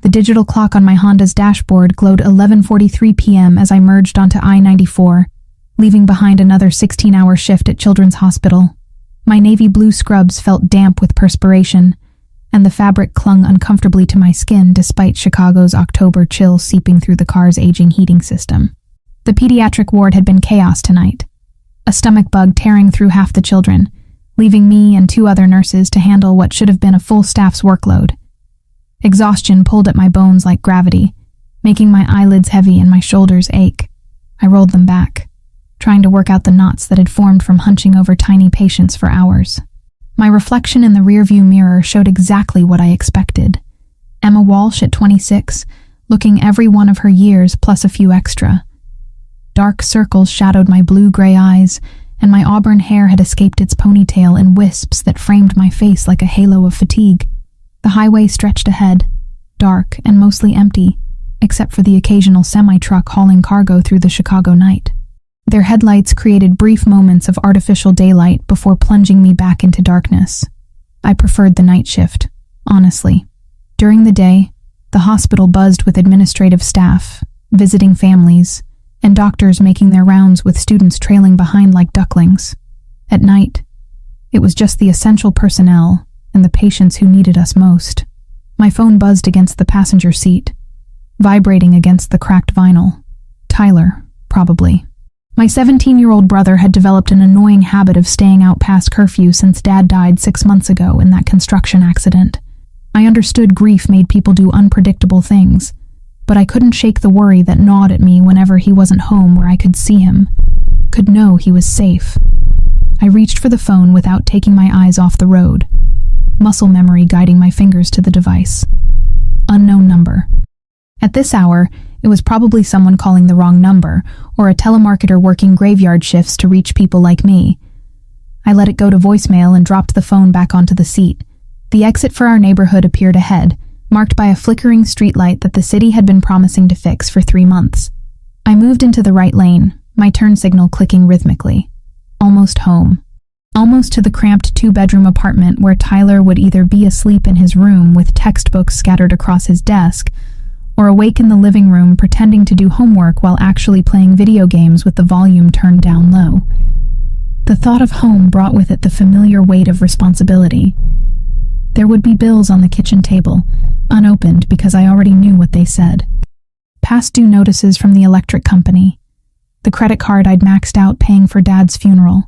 The digital clock on my Honda's dashboard glowed 11:43 p.m. as I merged onto I-94, leaving behind another 16-hour shift at Children's Hospital. My navy blue scrubs felt damp with perspiration, and the fabric clung uncomfortably to my skin despite Chicago's October chill seeping through the car's aging heating system. The pediatric ward had been chaos tonight, a stomach bug tearing through half the children, leaving me and 2 other nurses to handle what should have been a full staff's workload. Exhaustion pulled at my bones like gravity, making my eyelids heavy and my shoulders ache. I rolled them back, trying to work out the knots that had formed from hunching over tiny patients for hours. My reflection in the rearview mirror showed exactly what I expected. Emma Walsh at 26, looking every one of her years plus a few extra. Dark circles shadowed my blue-gray eyes, and my auburn hair had escaped its ponytail in wisps that framed my face like a halo of fatigue. The highway stretched ahead, dark and mostly empty, except for the occasional semi-truck hauling cargo through the Chicago night. Their headlights created brief moments of artificial daylight before plunging me back into darkness. I preferred the night shift, honestly. During the day, the hospital buzzed with administrative staff, visiting families, and doctors making their rounds with students trailing behind like ducklings. At night, it was just the essential personnel and the patients who needed us most. My phone buzzed against the passenger seat, vibrating against the cracked vinyl. Tyler, probably. My 17-year-old brother had developed an annoying habit of staying out past curfew since Dad died 6 months ago in that construction accident. I understood grief made people do unpredictable things, but I couldn't shake the worry that gnawed at me whenever he wasn't home where I could see him, could know he was safe. I reached for the phone without taking my eyes off the road, muscle memory guiding my fingers to the device. Unknown number. At this hour, it was probably someone calling the wrong number, or a telemarketer working graveyard shifts to reach people like me. I let it go to voicemail and dropped the phone back onto the seat. The exit for our neighborhood appeared ahead, marked by a flickering streetlight that the city had been promising to fix for 3 months. I moved into the right lane, my turn signal clicking rhythmically. Almost home. Almost to the cramped 2-bedroom apartment where Tyler would either be asleep in his room with textbooks scattered across his desk, or awake in the living room pretending to do homework while actually playing video games with the volume turned down low. The thought of home brought with it the familiar weight of responsibility. There would be bills on the kitchen table, unopened because I already knew what they said. Past due notices from the electric company, the credit card I'd maxed out paying for Dad's funeral,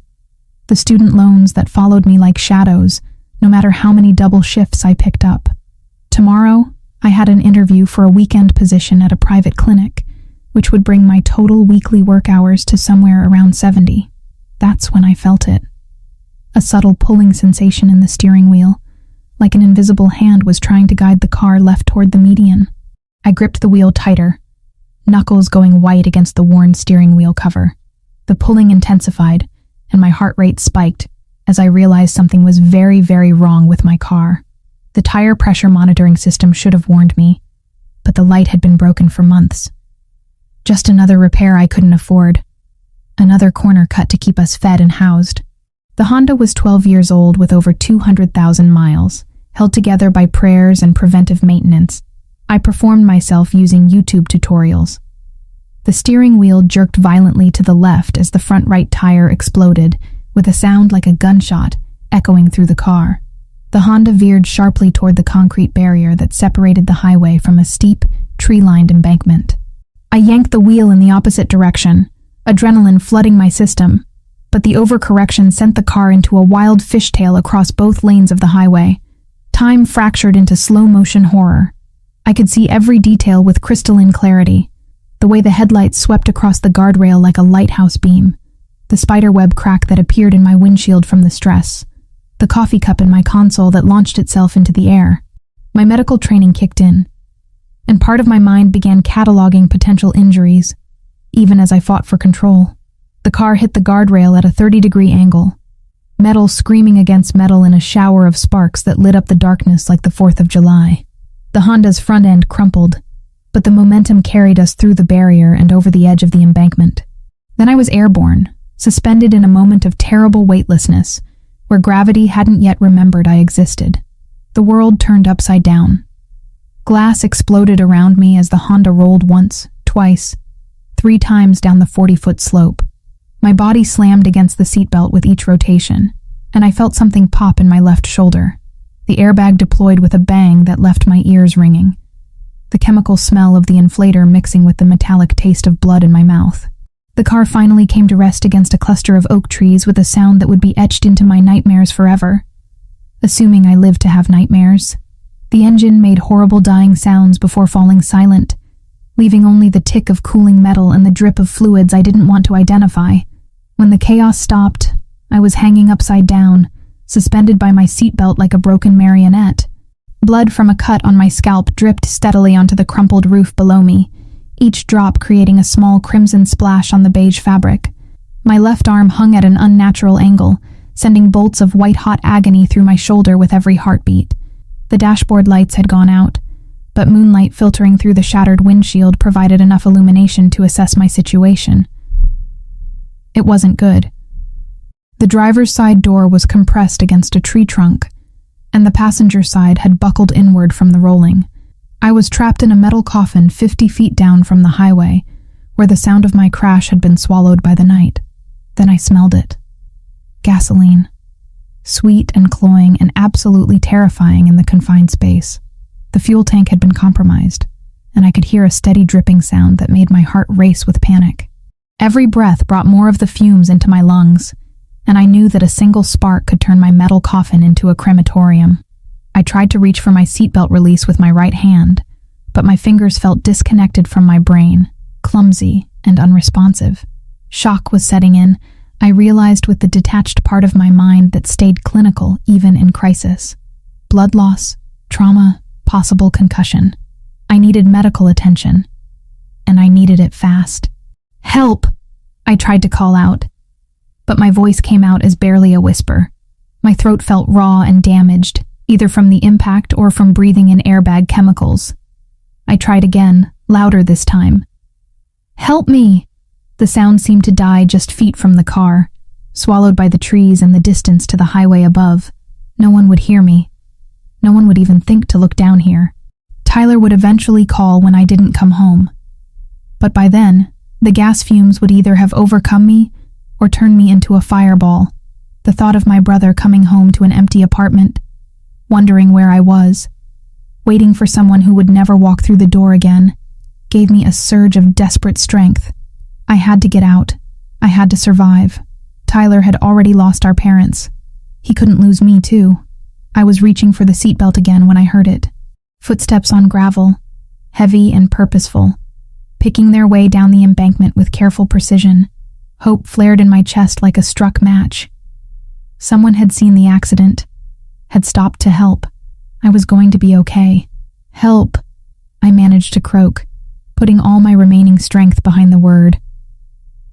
the student loans that followed me like shadows, no matter how many double shifts I picked up. Tomorrow, I had an interview for a weekend position at a private clinic, which would bring my total weekly work hours to somewhere around 70. That's when I felt it. A subtle pulling sensation in the steering wheel, like an invisible hand was trying to guide the car left toward the median. I gripped the wheel tighter, knuckles going white against the worn steering wheel cover. The pulling intensified, and my heart rate spiked as I realized something was very, very wrong with my car. The tire pressure monitoring system should have warned me, but the light had been broken for months. Just another repair I couldn't afford. Another corner cut to keep us fed and housed. The Honda was 12 years old with over 200,000 miles, held together by prayers and preventive maintenance. I performed myself using YouTube tutorials. The steering wheel jerked violently to the left as the front right tire exploded, with a sound like a gunshot echoing through the car. The Honda veered sharply toward the concrete barrier that separated the highway from a steep, tree-lined embankment. I yanked the wheel in the opposite direction, adrenaline flooding my system, but the overcorrection sent the car into a wild fishtail across both lanes of the highway. Time fractured into slow-motion horror. I could see every detail with crystalline clarity. The way the headlights swept across the guardrail like a lighthouse beam. The spiderweb crack that appeared in my windshield from the stress. The coffee cup in my console that launched itself into the air. My medical training kicked in, and part of my mind began cataloging potential injuries, even as I fought for control. The car hit the guardrail at a 30-degree angle, metal screaming against metal in a shower of sparks that lit up the darkness like the 4th of July. The Honda's front end crumpled, but the momentum carried us through the barrier and over the edge of the embankment. Then I was airborne, suspended in a moment of terrible weightlessness, where gravity hadn't yet remembered I existed. The world turned upside down. Glass exploded around me as the Honda rolled once, twice, 3 times down the 40-foot slope. My body slammed against the seatbelt with each rotation, and I felt something pop in my left shoulder. The airbag deployed with a bang that left my ears ringing, the chemical smell of the inflator mixing with the metallic taste of blood in my mouth. The car finally came to rest against a cluster of oak trees with a sound that would be etched into my nightmares forever. Assuming I lived to have nightmares. The engine made horrible dying sounds before falling silent, leaving only the tick of cooling metal and the drip of fluids I didn't want to identify. When the chaos stopped, I was hanging upside down, suspended by my seatbelt like a broken marionette. Blood from a cut on my scalp dripped steadily onto the crumpled roof below me, each drop creating a small crimson splash on the beige fabric. My left arm hung at an unnatural angle, sending bolts of white-hot agony through my shoulder with every heartbeat. The dashboard lights had gone out, but moonlight filtering through the shattered windshield provided enough illumination to assess my situation. It wasn't good. The driver's side door was compressed against a tree trunk, and the passenger side had buckled inward from the rolling. I was trapped in a metal coffin 50 feet down from the highway, where the sound of my crash had been swallowed by the night. Then I smelled it. Gasoline. Sweet and cloying and absolutely terrifying in the confined space. The fuel tank had been compromised, and I could hear a steady dripping sound that made my heart race with panic. Every breath brought more of the fumes into my lungs, and I knew that a single spark could turn my metal coffin into a crematorium. I tried to reach for my seatbelt release with my right hand, but my fingers felt disconnected from my brain, clumsy and unresponsive. Shock was setting in. I realized with the detached part of my mind that stayed clinical even in crisis. Blood loss, trauma, possible concussion. I needed medical attention, and I needed it fast. "Help!" I tried to call out, but my voice came out as barely a whisper. My throat felt raw and damaged, either from the impact or from breathing in airbag chemicals. I tried again, louder this time. "Help me!" The sound seemed to die just feet from the car, swallowed by the trees and the distance to the highway above. No one would hear me. No one would even think to look down here. Tyler would eventually call when I didn't come home. But by then, the gas fumes would either have overcome me or turned me into a fireball. The thought of my brother coming home to an empty apartment, wondering where I was, waiting for someone who would never walk through the door again, gave me a surge of desperate strength. I had to get out. I had to survive. Tyler had already lost our parents. He couldn't lose me too. I was reaching for the seatbelt again when I heard it. Footsteps on gravel, heavy and purposeful, picking their way down the embankment with careful precision. Hope flared in my chest like a struck match. Someone had seen the accident, had stopped to help. I was going to be okay. "Help," I managed to croak, putting all my remaining strength behind the word.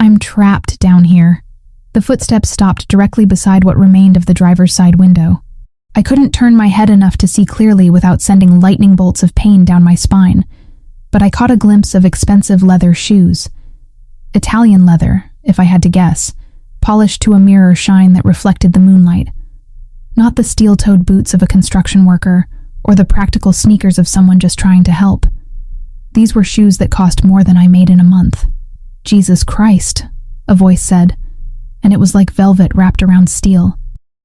"I'm trapped down here." The footsteps stopped directly beside what remained of the driver's side window. I couldn't turn my head enough to see clearly without sending lightning bolts of pain down my spine, but I caught a glimpse of expensive leather shoes. Italian leather, if I had to guess, polished to a mirror shine that reflected the moonlight. Not the steel-toed boots of a construction worker or the practical sneakers of someone just trying to help. These were shoes that cost more than I made in a month. "Jesus Christ," a voice said, and it was like velvet wrapped around steel,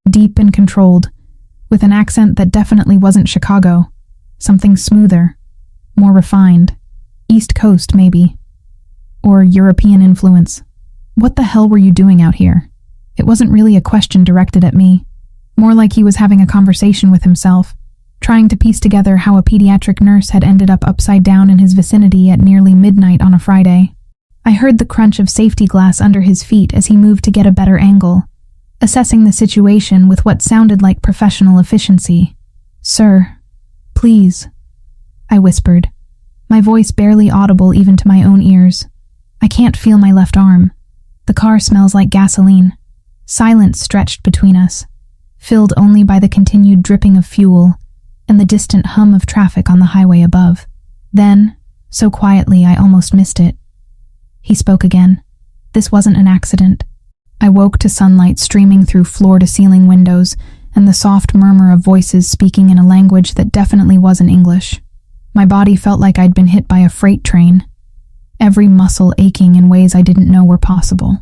deep and controlled, with an accent that definitely wasn't Chicago, something smoother, more refined, East Coast maybe, or European influence. "What the hell were you doing out here?" It wasn't really a question directed at me, more like he was having a conversation with himself, trying to piece together how a pediatric nurse had ended up upside down in his vicinity at nearly midnight on a Friday. I heard the crunch of safety glass under his feet as he moved to get a better angle, assessing the situation with what sounded like professional efficiency. "Sir, please," I whispered, my voice barely audible even to my own ears. "I can't feel my left arm. The car smells like gasoline." Silence stretched between us, filled only by the continued dripping of fuel and the distant hum of traffic on the highway above. Then, so quietly I almost missed it, he spoke again. This wasn't an accident. I woke to sunlight streaming through floor-to-ceiling windows and the soft murmur of voices speaking in a language that definitely wasn't English. My body felt like I'd been hit by a freight train, every muscle aching in ways I didn't know were possible.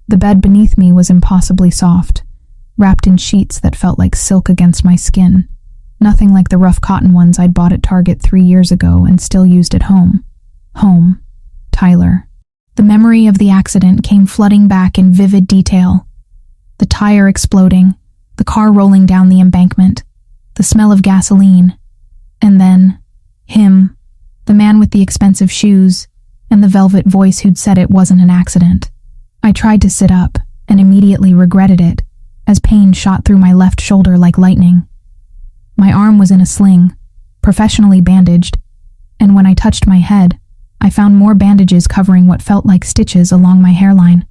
The bed beneath me was impossibly soft, wrapped in sheets that felt like silk against my skin. Nothing like the rough cotton ones I'd bought at Target 3 years ago and still used at home. Home. Tyler. The memory of the accident came flooding back in vivid detail. The tire exploding, the car rolling down the embankment, the smell of gasoline, and then him, the man with the expensive shoes, and the velvet voice who'd said it wasn't an accident. I tried to sit up and immediately regretted it, as pain shot through my left shoulder like lightning. My arm was in a sling, professionally bandaged, and when I touched my head, I found more bandages covering what felt like stitches along my hairline.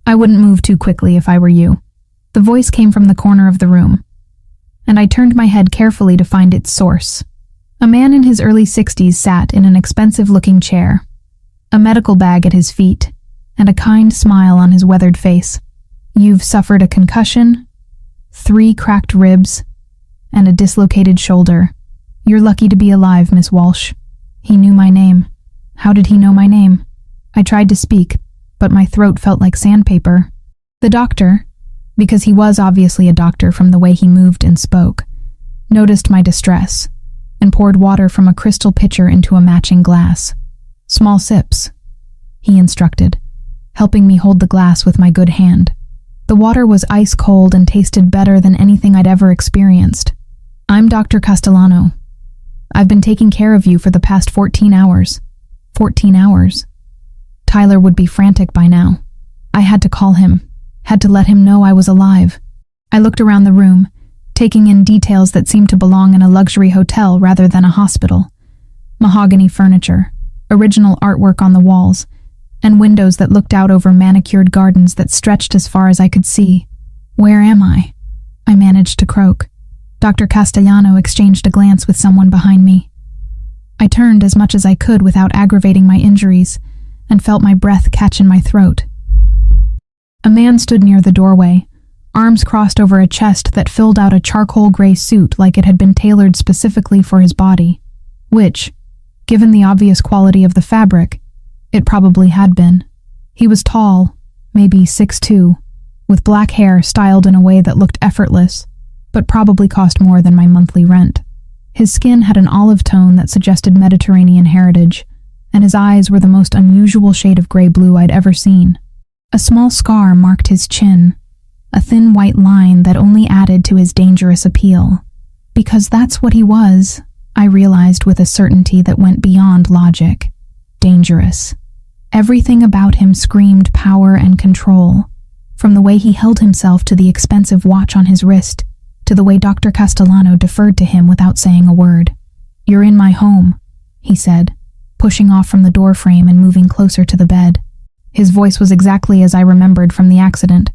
I wouldn't move too quickly if I were you. The voice came from the corner of the room, and I turned my head carefully to find its source. A man in his early 60s sat in an expensive-looking chair, a medical bag at his feet, and a kind smile on his weathered face. "You've suffered a concussion, 3 cracked ribs, and a dislocated shoulder. You're lucky to be alive, Miss Walsh." He knew my name. How did he know my name? I tried to speak, but my throat felt like sandpaper. The doctor, because he was obviously a doctor from the way he moved and spoke, noticed my distress and poured water from a crystal pitcher into a matching glass. "Small sips," he instructed, helping me hold the glass with my good hand. The water was ice cold and tasted better than anything I'd ever experienced. "I'm Dr. Castellano. I've been taking care of you for the past 14 hours. 14 hours. Tyler would be frantic by now. I had to call him, had to let him know I was alive. I looked around the room, taking in details that seemed to belong in a luxury hotel rather than a hospital. Mahogany furniture, original artwork on the walls, and windows that looked out over manicured gardens that stretched as far as I could see. "Where am I?" I managed to croak. Dr. Castellano exchanged a glance with someone behind me. I turned as much as I could without aggravating my injuries, and felt my breath catch in my throat. A man stood near the doorway, arms crossed over a chest that filled out a charcoal gray suit like it had been tailored specifically for his body, which, given the obvious quality of the fabric, it probably had been. He was tall, maybe 6'2", with black hair styled in a way that looked effortless, but probably cost more than my monthly rent. His skin had an olive tone that suggested Mediterranean heritage, and his eyes were the most unusual shade of gray blue I'd ever seen. A small scar marked his chin, a thin white line that only added to his dangerous appeal. Because that's what he was, I realized with a certainty that went beyond logic. Dangerous. Everything about him screamed power and control, from the way he held himself to the expensive watch on his wrist, to the way Dr. Castellano deferred to him without saying a word. "You're in my home," he said, pushing off from the doorframe and moving closer to the bed. His voice was exactly as I remembered from the accident,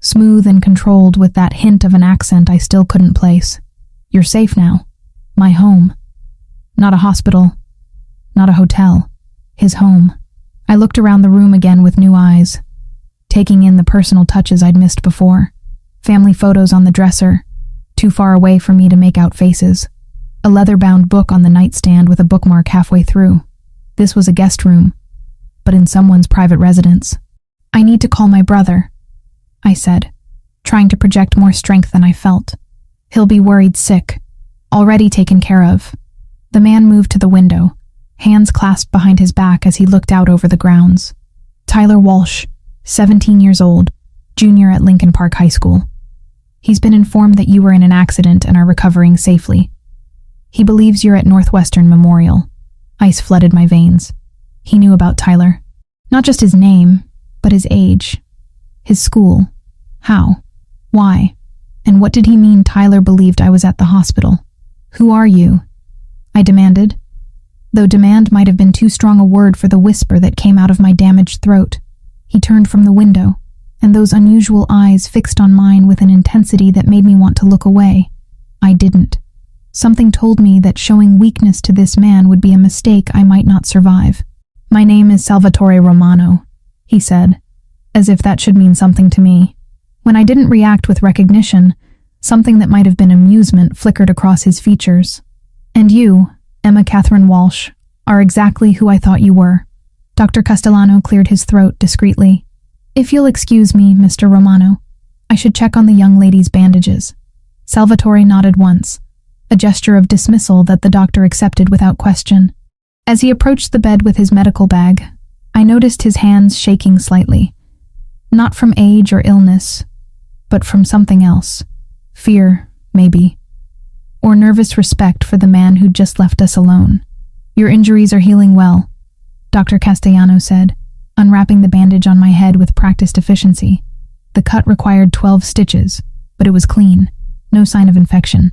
smooth and controlled with that hint of an accent I still couldn't place. "You're safe now. My home. Not a hospital. Not a hotel. His home." I looked around the room again with new eyes, taking in the personal touches I'd missed before. Family photos on the dresser, too far away for me to make out faces. A leather-bound book on the nightstand with a bookmark halfway through. This was a guest room, but in someone's private residence. "I need to call my brother," I said, trying to project more strength than I felt. "He'll be worried sick. Already taken care of." The man moved to the window, hands clasped behind his back as he looked out over the grounds. "Tyler Walsh, 17 years old, junior at Lincoln Park High School. He's been informed that you were in an accident and are recovering safely. He believes you're at Northwestern Memorial." Ice flooded my veins. He knew about Tyler. Not just his name, but his age. His school. How? Why? And what did he mean Tyler believed I was at the hospital? "Who are you?" I demanded, though demand might have been too strong a word for the whisper that came out of my damaged throat. He turned from the window, and those unusual eyes fixed on mine with an intensity that made me want to look away. I didn't. Something told me that showing weakness to this man would be a mistake I might not survive. "My name is Salvatore Romano," he said, as if that should mean something to me. When I didn't react with recognition, something that might have been amusement flickered across his features. "And you, Emma Catherine Walsh, are exactly who I thought you were. Dr. Castellano cleared his throat discreetly. If you'll excuse me, Mr. Romano, I should check on the young lady's bandages. Salvatore nodded once, a gesture of dismissal that the doctor accepted without question. As he approached the bed with his medical bag, I noticed his hands shaking slightly. Not from age or illness, but from something else. Fear, maybe. Or nervous respect for the man who'd just left us alone. Your injuries are healing well, Dr. Castellano said, unwrapping the bandage on my head with practiced efficiency. The cut required 12 stitches, but it was clean, no sign of infection.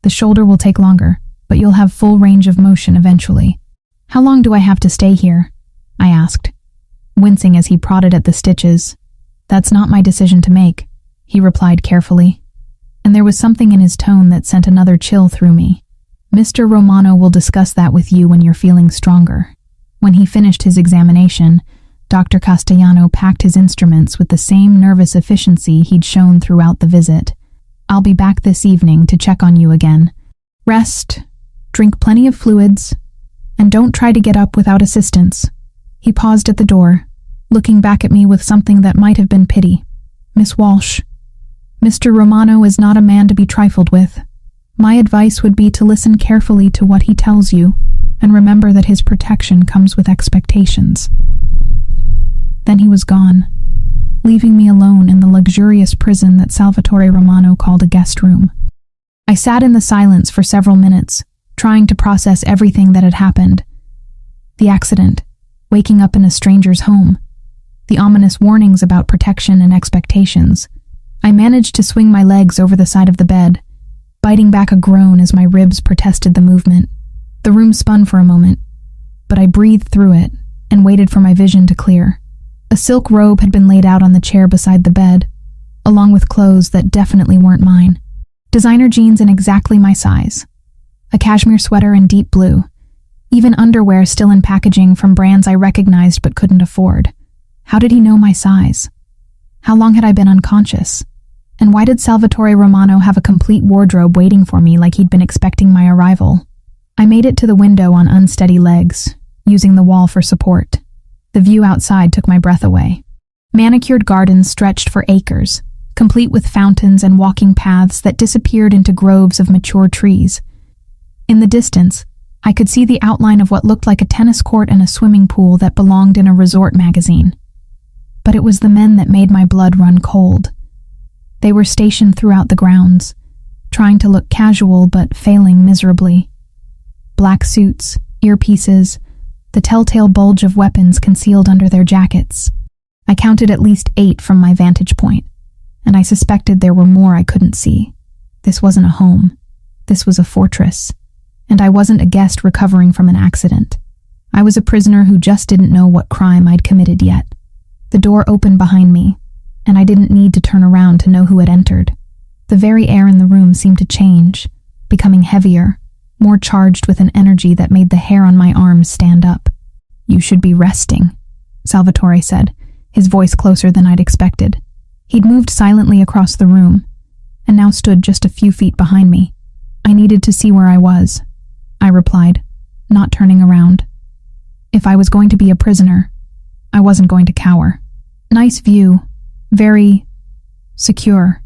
The shoulder will take longer, but you'll have full range of motion eventually. How long do I have to stay here? I asked, wincing as he prodded at the stitches. That's not my decision to make, he replied carefully. And there was something in his tone that sent another chill through me. Mr. Romano will discuss that with you when you're feeling stronger. When he finished his examination, Dr. Castellano packed his instruments with the same nervous efficiency he'd shown throughout the visit. I'll be back this evening to check on you again. Rest, drink plenty of fluids, and don't try to get up without assistance. He paused at the door, looking back at me with something that might have been pity. Miss Walsh, Mr. Romano is not a man to be trifled with. My advice would be to listen carefully to what he tells you, and remember that his protection comes with expectations. Then he was gone, leaving me alone in the luxurious prison that Salvatore Romano called a guest room. I sat in the silence for several minutes, trying to process everything that had happened. The accident, waking up in a stranger's home, the ominous warnings about protection and expectations. I managed to swing my legs over the side of the bed, biting back a groan as my ribs protested the movement. The room spun for a moment, but I breathed through it and waited for my vision to clear. A silk robe had been laid out on the chair beside the bed, along with clothes that definitely weren't mine. Designer jeans in exactly my size. A cashmere sweater in deep blue. Even underwear still in packaging from brands I recognized but couldn't afford. How did he know my size? How long had I been unconscious? And why did Salvatore Romano have a complete wardrobe waiting for me like he'd been expecting my arrival? I made it to the window on unsteady legs, using the wall for support. The view outside took my breath away. Manicured gardens stretched for acres, complete with fountains and walking paths that disappeared into groves of mature trees. In the distance, I could see the outline of what looked like a tennis court and a swimming pool that belonged in a resort magazine. But it was the men that made my blood run cold. They were stationed throughout the grounds, trying to look casual but failing miserably. Black suits, earpieces, the telltale bulge of weapons concealed under their jackets. I counted at least 8 from my vantage point, and I suspected there were more I couldn't see. This wasn't a home. This was a fortress, and I wasn't a guest recovering from an accident. I was a prisoner who just didn't know what crime I'd committed yet. The door opened behind me, and I didn't need to turn around to know who had entered. The very air in the room seemed to change, becoming heavier, more charged with an energy that made the hair on my arms stand up. You should be resting, Salvatore said, his voice closer than I'd expected. He'd moved silently across the room, and now stood just a few feet behind me. I needed to see where I was, I replied, not turning around. If I was going to be a prisoner, I wasn't going to cower. Nice view, very secure.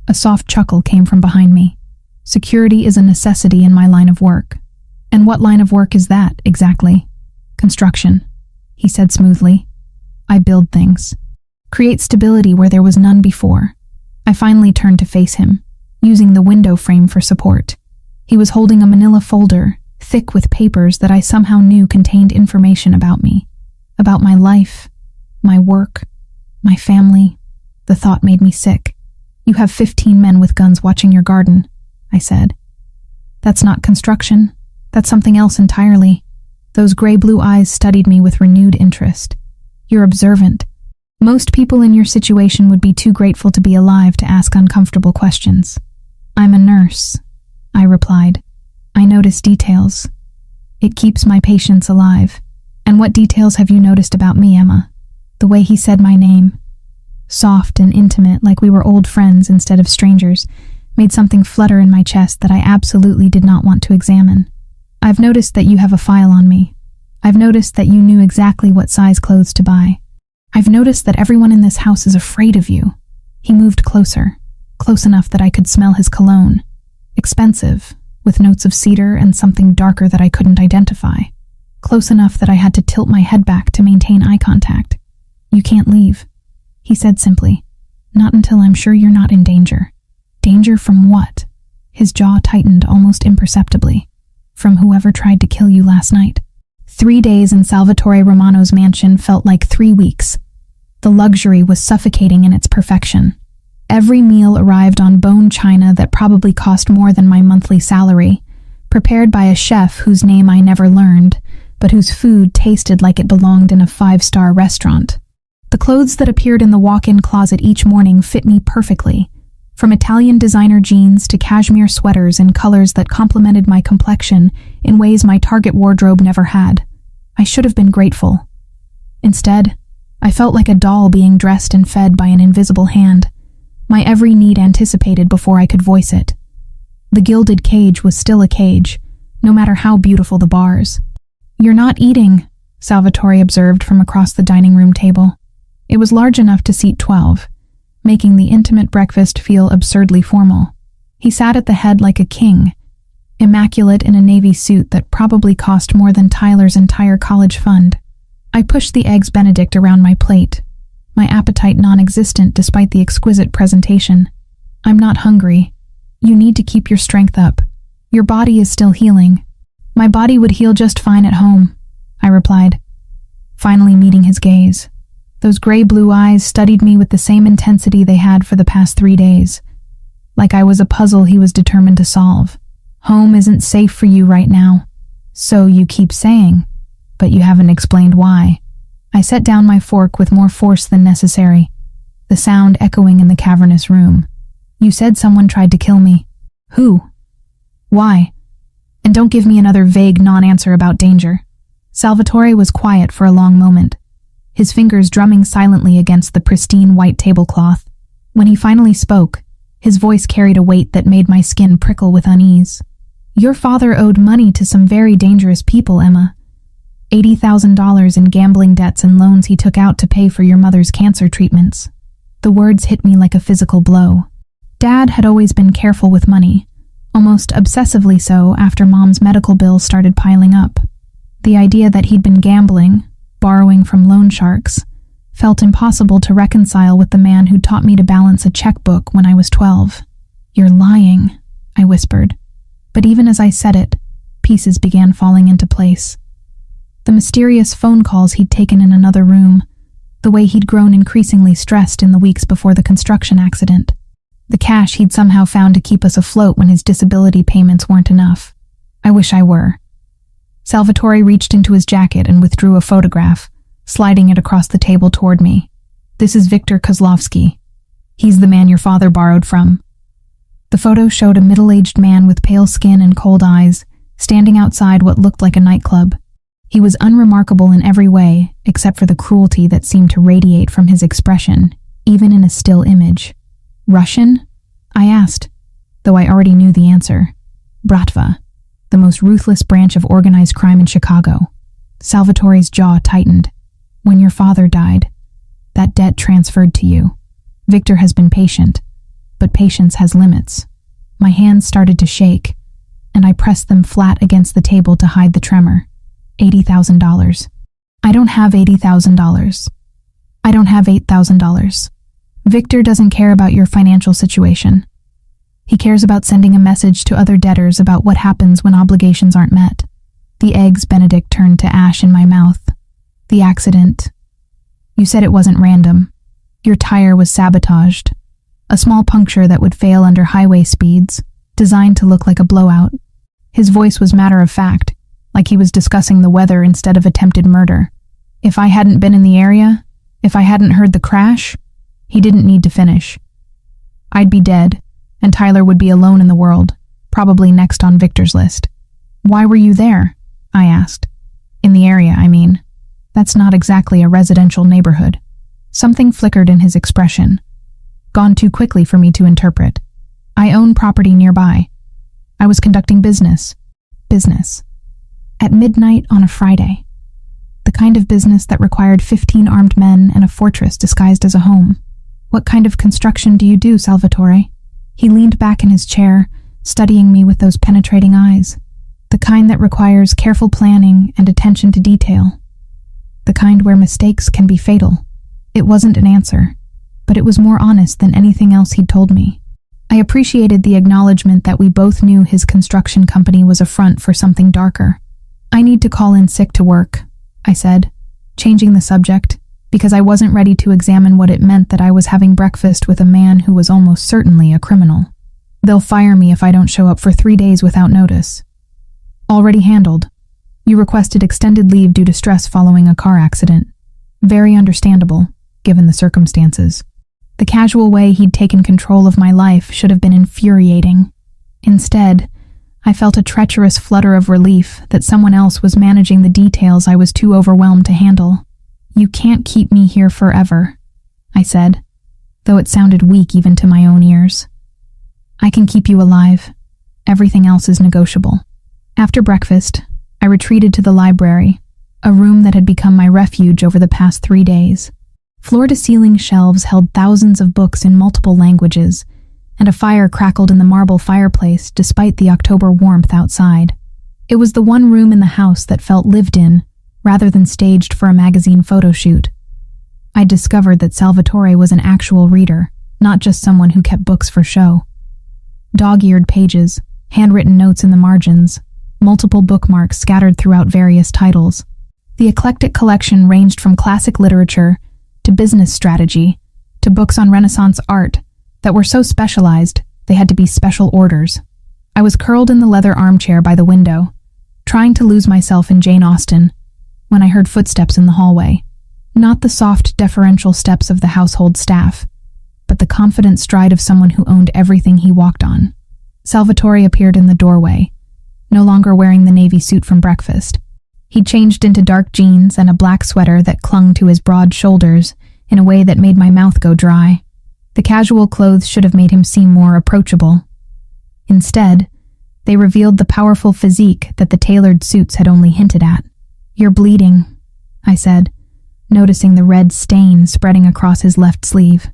A soft chuckle came from behind me. Security is a necessity in my line of work. And what line of work is that, exactly? Construction, he said smoothly. I build things. Create stability where there was none before. I finally turned to face him, using the window frame for support. He was holding a manila folder, thick with papers that I somehow knew contained information about me. About my life, my work, my family. The thought made me sick. You have 15 men with guns watching your garden, I said. That's not construction. That's something else entirely. Those gray-blue eyes studied me with renewed interest. You're observant. Most people in your situation would be too grateful to be alive to ask uncomfortable questions. I'm a nurse, I replied. I notice details. It keeps my patients alive. And what details have you noticed about me, Emma? The way he said my name, soft and intimate like we were old friends instead of strangers, made something flutter in my chest that I absolutely did not want to examine. I've noticed that you have a file on me. I've noticed that you knew exactly what size clothes to buy. I've noticed that everyone in this house is afraid of you." He moved closer, close enough that I could smell his cologne. Expensive, with notes of cedar and something darker that I couldn't identify. Close enough that I had to tilt my head back to maintain eye contact. "You can't leave," he said simply. "Not until I'm sure you're not in danger." "Danger from what?" His jaw tightened almost imperceptibly. "From whoever tried to kill you last night." 3 days in Salvatore Romano's mansion felt like 3 weeks. The luxury was suffocating in its perfection. Every meal arrived on bone china that probably cost more than my monthly salary, prepared by a chef whose name I never learned, but whose food tasted like it belonged in a 5-star restaurant. The clothes that appeared in the walk-in closet each morning fit me perfectly, from Italian designer jeans to cashmere sweaters in colors that complemented my complexion in ways my Target wardrobe never had. I should have been grateful. Instead, I felt like a doll being dressed and fed by an invisible hand, my every need anticipated before I could voice it. The gilded cage was still a cage, no matter how beautiful the bars. "You're not eating," Salvatore observed from across the dining room table. It was large enough to seat 12, making the intimate breakfast feel absurdly formal. He sat at the head like a king, immaculate in a navy suit that probably cost more than Tyler's entire college fund. I pushed the eggs Benedict around my plate, my appetite non-existent despite the exquisite presentation. "I'm not hungry. You need to keep your strength up. Your body is still healing." "My body would heal just fine at home," I replied, finally meeting his gaze. Those gray-blue eyes studied me with the same intensity they had for the past 3 days, like I was a puzzle he was determined to solve. "Home isn't safe for you right now." "So you keep saying, but you haven't explained why." I set down my fork with more force than necessary, the sound echoing in the cavernous room. "You said someone tried to kill me. Who? Why? And don't give me another vague non-answer about danger." Salvatore was quiet for a long moment, his fingers drumming silently against the pristine white tablecloth. When he finally spoke, his voice carried a weight that made my skin prickle with unease. "Your father owed money to some very dangerous people, Emma. $80,000 in gambling debts and loans he took out to pay for your mother's cancer treatments." The words hit me like a physical blow. Dad had always been careful with money, almost obsessively so after Mom's medical bills started piling up. The idea that he'd been gambling, borrowing from loan sharks, felt impossible to reconcile with the man who taught me to balance a checkbook when I was 12. "You're lying," I whispered. But even as I said it, pieces began falling into place. The mysterious phone calls he'd taken in another room, the way he'd grown increasingly stressed in the weeks before the construction accident, the cash he'd somehow found to keep us afloat when his disability payments weren't enough. I wish I were. Salvatore reached into his jacket and withdrew a photograph, sliding it across the table toward me. "This is Victor Kozlovsky. He's the man your father borrowed from." The photo showed a middle-aged man with pale skin and cold eyes, standing outside what looked like a nightclub. He was unremarkable in every way, except for the cruelty that seemed to radiate from his expression, even in a still image. "Russian?" I asked, though I already knew the answer. "Bratva, the most ruthless branch of organized crime in Chicago." Salvatore's jaw tightened. "When your father died, that debt transferred to you. Victor has been patient, but patience has limits." My hands started to shake, and I pressed them flat against the table to hide the tremor. $80,000. "I don't have $80,000. I don't have $8,000. Victor doesn't care about your financial situation. He cares about sending a message to other debtors about what happens when obligations aren't met." The eggs Benedict turned to ash in my mouth. "The accident. You said it wasn't random. Your tire was sabotaged. A small puncture that would fail under highway speeds, designed to look like a blowout." His voice was matter-of-fact, like he was discussing the weather instead of attempted murder. "If I hadn't been in the area, if I hadn't heard the crash," he didn't need to finish. "I'd be dead, and Tyler would be alone in the world, probably next on Victor's list." "Why were you there?" I asked. "In the area, I mean. That's not exactly a residential neighborhood." Something flickered in his expression, gone too quickly for me to interpret. "I own property nearby. I was conducting business." "Business. At midnight on a Friday. The kind of business that required 15 armed men and a fortress disguised as a home. What kind of construction do you do, Salvatore? He leaned back in his chair, studying me with those penetrating eyes. The kind that requires careful planning and attention to detail. The kind where mistakes can be fatal. It wasn't an answer, but it was more honest than anything else he'd told me. I appreciated the acknowledgement that we both knew his construction company was a front for something darker. I need to call in sick to work, I said, changing the subject, because I wasn't ready to examine what it meant that I was having breakfast with a man who was almost certainly a criminal. They'll fire me if I don't show up for 3 days without notice. Already handled. You requested extended leave due to stress following a car accident. Very understandable, given the circumstances. The casual way he'd taken control of my life should have been infuriating. Instead, I felt a treacherous flutter of relief that someone else was managing the details I was too overwhelmed to handle. You can't keep me here forever, I said, though it sounded weak even to my own ears. I can keep you alive. Everything else is negotiable. After breakfast, I retreated to the library, a room that had become my refuge over the past 3 days. Floor-to-ceiling shelves held thousands of books in multiple languages, and a fire crackled in the marble fireplace despite the October warmth outside. It was the one room in the house that felt lived in, rather than staged for a magazine photo shoot. I discovered that Salvatore was an actual reader, not just someone who kept books for show. Dog-eared pages, handwritten notes in the margins, multiple bookmarks scattered throughout various titles. The eclectic collection ranged from classic literature to business strategy to books on Renaissance art that were so specialized they had to be special orders. I was curled in the leather armchair by the window, trying to lose myself in Jane Austen, when I heard footsteps in the hallway. Not the soft, deferential steps of the household staff, but the confident stride of someone who owned everything he walked on. Salvatore appeared in the doorway, no longer wearing the navy suit from breakfast. He changed into dark jeans and a black sweater that clung to his broad shoulders in a way that made my mouth go dry. The casual clothes should have made him seem more approachable. Instead, they revealed the powerful physique that the tailored suits had only hinted at. "You're bleeding," I said, noticing the red stain spreading across his left sleeve.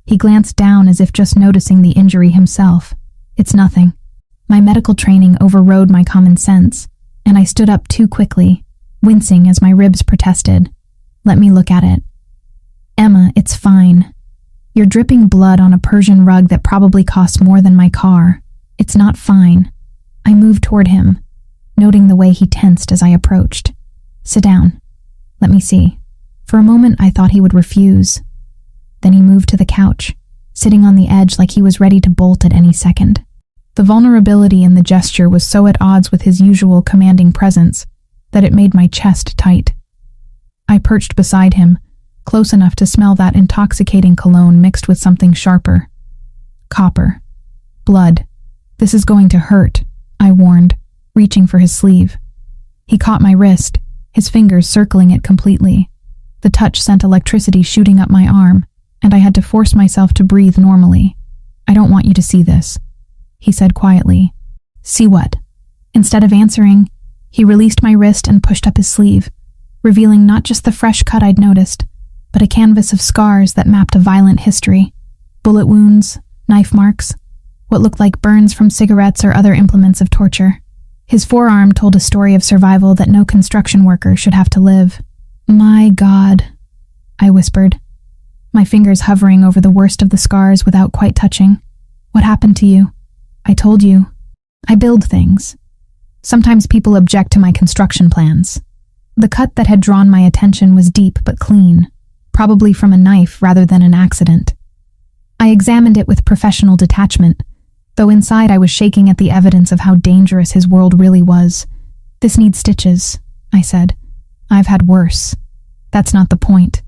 He glanced down as if just noticing the injury himself. "It's nothing." My medical training overrode my common sense, and I stood up too quickly, wincing as my ribs protested. "Let me look at it." "Emma, it's fine. You're dripping blood on a Persian rug that probably costs more than my car. It's not fine." I moved toward him, noting the way he tensed as I approached. "Sit down. Let me see." For a moment I thought he would refuse. Then he moved to the couch, sitting on the edge like he was ready to bolt at any second. The vulnerability in the gesture was so at odds with his usual commanding presence that it made my chest tight. I perched beside him, close enough to smell that intoxicating cologne mixed with something sharper. Copper. Blood. "This is going to hurt," I warned, reaching for his sleeve. He caught my wrist, his fingers circling it completely. The touch sent electricity shooting up my arm, and I had to force myself to breathe normally. "I don't want you to see this," he said quietly. "See what?" Instead of answering, he released my wrist and pushed up his sleeve, revealing not just the fresh cut I'd noticed, but a canvas of scars that mapped a violent history. Bullet wounds, knife marks, what looked like burns from cigarettes or other implements of torture. His forearm told a story of survival that no construction worker should have to live. "My God," I whispered, my fingers hovering over the worst of the scars without quite touching. "What happened to you?" "I told you. I build things. Sometimes people object to my construction plans." The cut that had drawn my attention was deep but clean, probably from a knife rather than an accident. I examined it with professional detachment, though inside I was shaking at the evidence of how dangerous his world really was. "This needs stitches," I said. "I've had worse. That's not the point.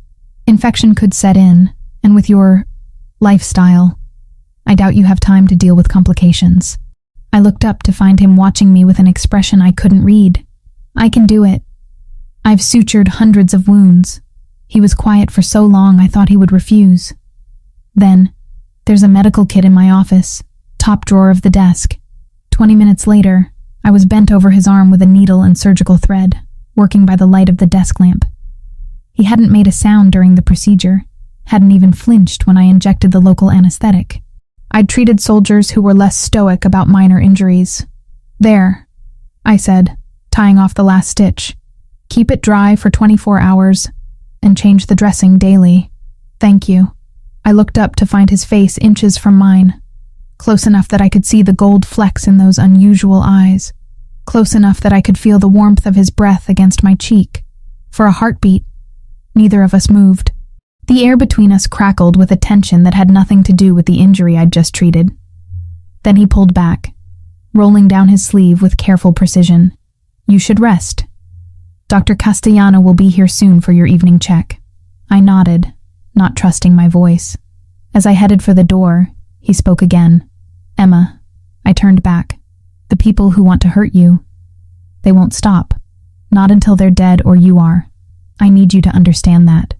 Infection could set in, and with your lifestyle, I doubt you have time to deal with complications." I looked up to find him watching me with an expression I couldn't read. "I can do it. I've sutured hundreds of wounds." He was quiet for so long I thought he would refuse. Then, "There's a medical kit in my office, top drawer of the desk." 20 minutes later, I was bent over his arm with a needle and surgical thread, working by the light of the desk lamp. He hadn't made a sound during the procedure, hadn't even flinched when I injected the local anesthetic. I'd treated soldiers who were less stoic about minor injuries. "There," I said, tying off the last stitch. "Keep it dry for 24 hours and change the dressing daily. Thank you." I looked up to find his face inches from mine, close enough that I could see the gold flecks in those unusual eyes, close enough that I could feel the warmth of his breath against my cheek. For a heartbeat, neither of us moved. The air between us crackled with a tension that had nothing to do with the injury I'd just treated. Then he pulled back, rolling down his sleeve with careful precision. "You should rest. Dr. Castellano will be here soon for your evening check." I nodded, not trusting my voice. As I headed for the door, he spoke again. "Emma," I turned back. "The people who want to hurt you, they won't stop. Not until they're dead or you are. I need you to understand that."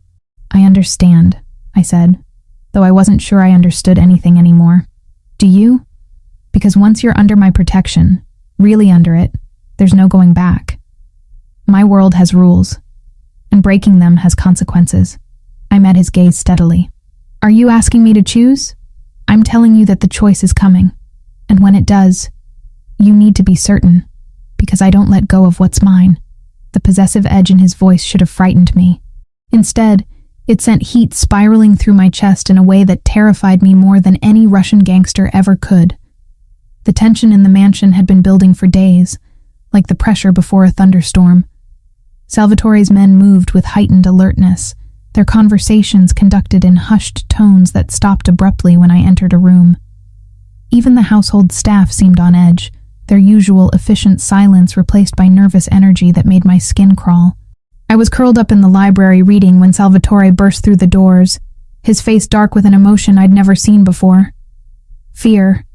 "I understand," I said, though I wasn't sure I understood anything anymore. "Do you? Because once you're under my protection, really under it, there's no going back. My world has rules, and breaking them has consequences." I met his gaze steadily. "Are you asking me to choose? I'm telling you that the choice is coming, and when it does, you need to be certain, because I don't let go of what's mine." The possessive edge in his voice should have frightened me. Instead, it sent heat spiraling through my chest in a way that terrified me more than any Russian gangster ever could. The tension in the mansion had been building for days, like the pressure before a thunderstorm. Salvatore's men moved with heightened alertness, their conversations conducted in hushed tones that stopped abruptly when I entered a room. Even the household staff seemed on edge, their usual efficient silence replaced by nervous energy that made my skin crawl. I was curled up in the library reading when Salvatore burst through the doors, his face dark with an emotion I'd never seen before. Fear.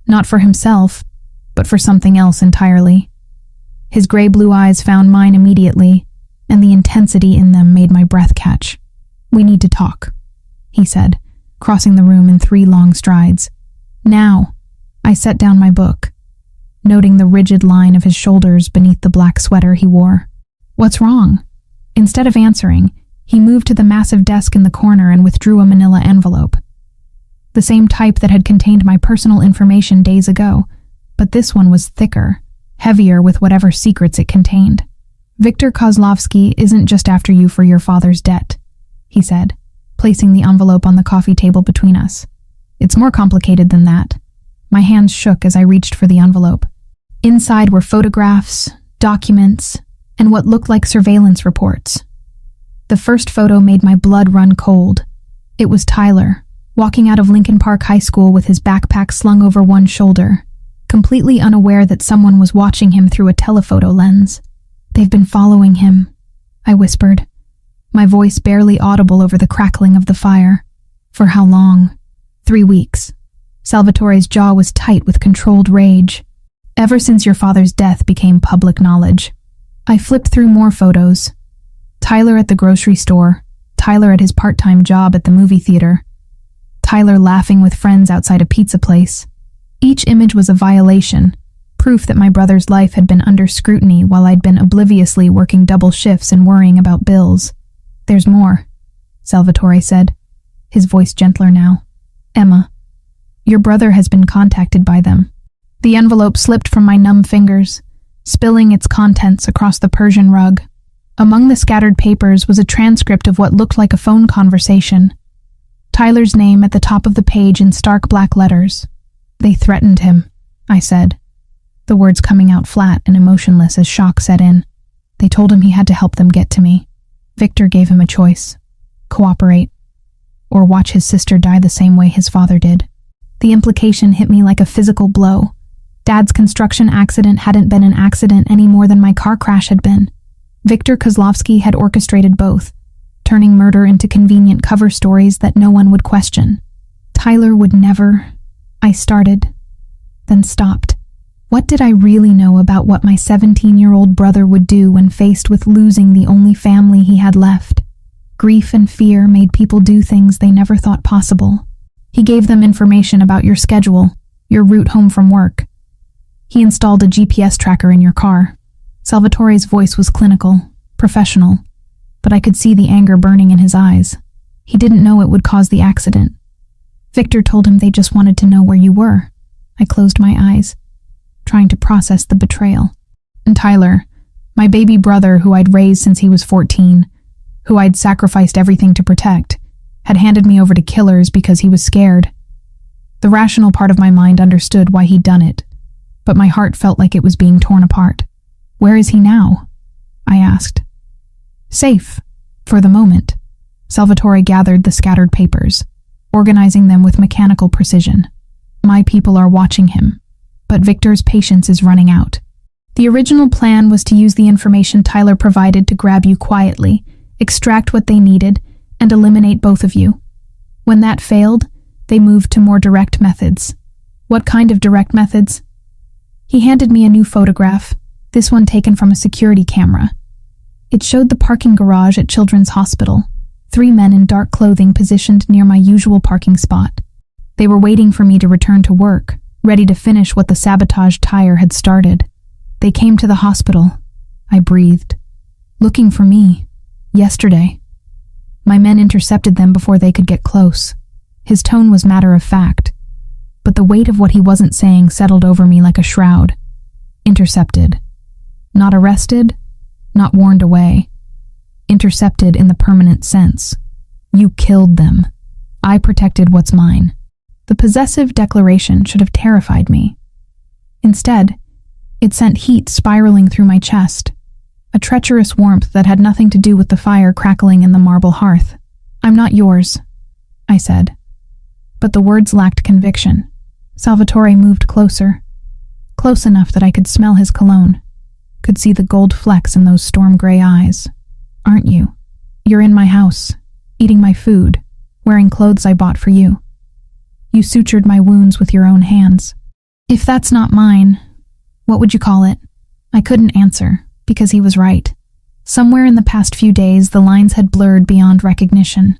Not for himself, but for something else entirely. His gray-blue eyes found mine immediately, and the intensity in them made my breath catch. "We need to talk," he said, crossing the room in 3 long strides. "Now." I set down my book, noting the rigid line of his shoulders beneath the black sweater he wore. "What's wrong?" Instead of answering, he moved to the massive desk in the corner and withdrew a manila envelope. The same type that had contained my personal information days ago, but this one was thicker, heavier with whatever secrets it contained. "Viktor Kozlovsky isn't just after you for your father's debt," he said, placing the envelope on the coffee table between us. "It's more complicated than that." My hands shook as I reached for the envelope. Inside were photographs, documents, and what looked like surveillance reports. The first photo made my blood run cold. It was Tyler, walking out of Lincoln Park High School with his backpack slung over one shoulder, completely unaware that someone was watching him through a telephoto lens. "They've been following him," I whispered, my voice barely audible over the crackling of the fire. "For how long?" 3 weeks. Salvatore's jaw was tight with controlled rage. "Ever since your father's death became public knowledge." I flipped through more photos. Tyler at the grocery store, Tyler at his part-time job at the movie theater, Tyler laughing with friends outside a pizza place. Each image was a violation, proof that my brother's life had been under scrutiny while I'd been obliviously working double shifts and worrying about bills. "There's more," Salvatore said, his voice gentler now. "Emma, your brother has been contacted by them." The envelope slipped from my numb fingers, spilling its contents across the Persian rug. Among the scattered papers was a transcript of what looked like a phone conversation. Tyler's name at the top of the page in stark black letters. "They threatened him," I said, the words coming out flat and emotionless as shock set in. "They told him he had to help them get to me. Victor gave him a choice. Cooperate, or watch his sister die the same way his father did." The implication hit me like a physical blow. Dad's construction accident hadn't been an accident any more than my car crash had been. Viktor Kozlovsky had orchestrated both, turning murder into convenient cover stories that no one would question. Tyler would never... I started, then stopped. What did I really know about what my 17-year-old brother would do when faced with losing the only family he had left? Grief and fear made people do things they never thought possible. He gave them information about your schedule, your route home from work. He installed a GPS tracker in your car. Salvatore's voice was clinical, professional, but I could see the anger burning in his eyes. He didn't know it would cause the accident. Victor told him they just wanted to know where you were. I closed my eyes, trying to process the betrayal. And Tyler, my baby brother who I'd raised since he was 14, who I'd sacrificed everything to protect, had handed me over to killers because he was scared. The rational part of my mind understood why he'd done it, but my heart felt like it was being torn apart. Where is he now? I asked. Safe, for the moment. Salvatore gathered the scattered papers, organizing them with mechanical precision. My people are watching him, but Victor's patience is running out. The original plan was to use the information Tyler provided to grab you quietly, extract what they needed, and eliminate both of you. When that failed, they moved to more direct methods. What kind of direct methods? He handed me a new photograph, this one taken from a security camera. It showed the parking garage at Children's Hospital, 3 men in dark clothing positioned near my usual parking spot. They were waiting for me to return to work, ready to finish what the sabotaged tire had started. They came to the hospital. I breathed. Looking for me. Yesterday. My men intercepted them before they could get close. His tone was matter-of-fact, but the weight of what he wasn't saying settled over me like a shroud. Intercepted. Not arrested, not warned away. Intercepted in the permanent sense. You killed them. I protected what's mine. The possessive declaration should have terrified me. Instead, it sent heat spiraling through my chest, a treacherous warmth that had nothing to do with the fire crackling in the marble hearth. I'm not yours, I said. But the words lacked conviction. Salvatore moved closer, close enough that I could smell his cologne, could see the gold flecks in those storm-gray eyes. Aren't you? You're in my house, eating my food, wearing clothes I bought for you. You sutured my wounds with your own hands. If that's not mine, what would you call it? I couldn't answer, because he was right. Somewhere in the past few days, the lines had blurred beyond recognition.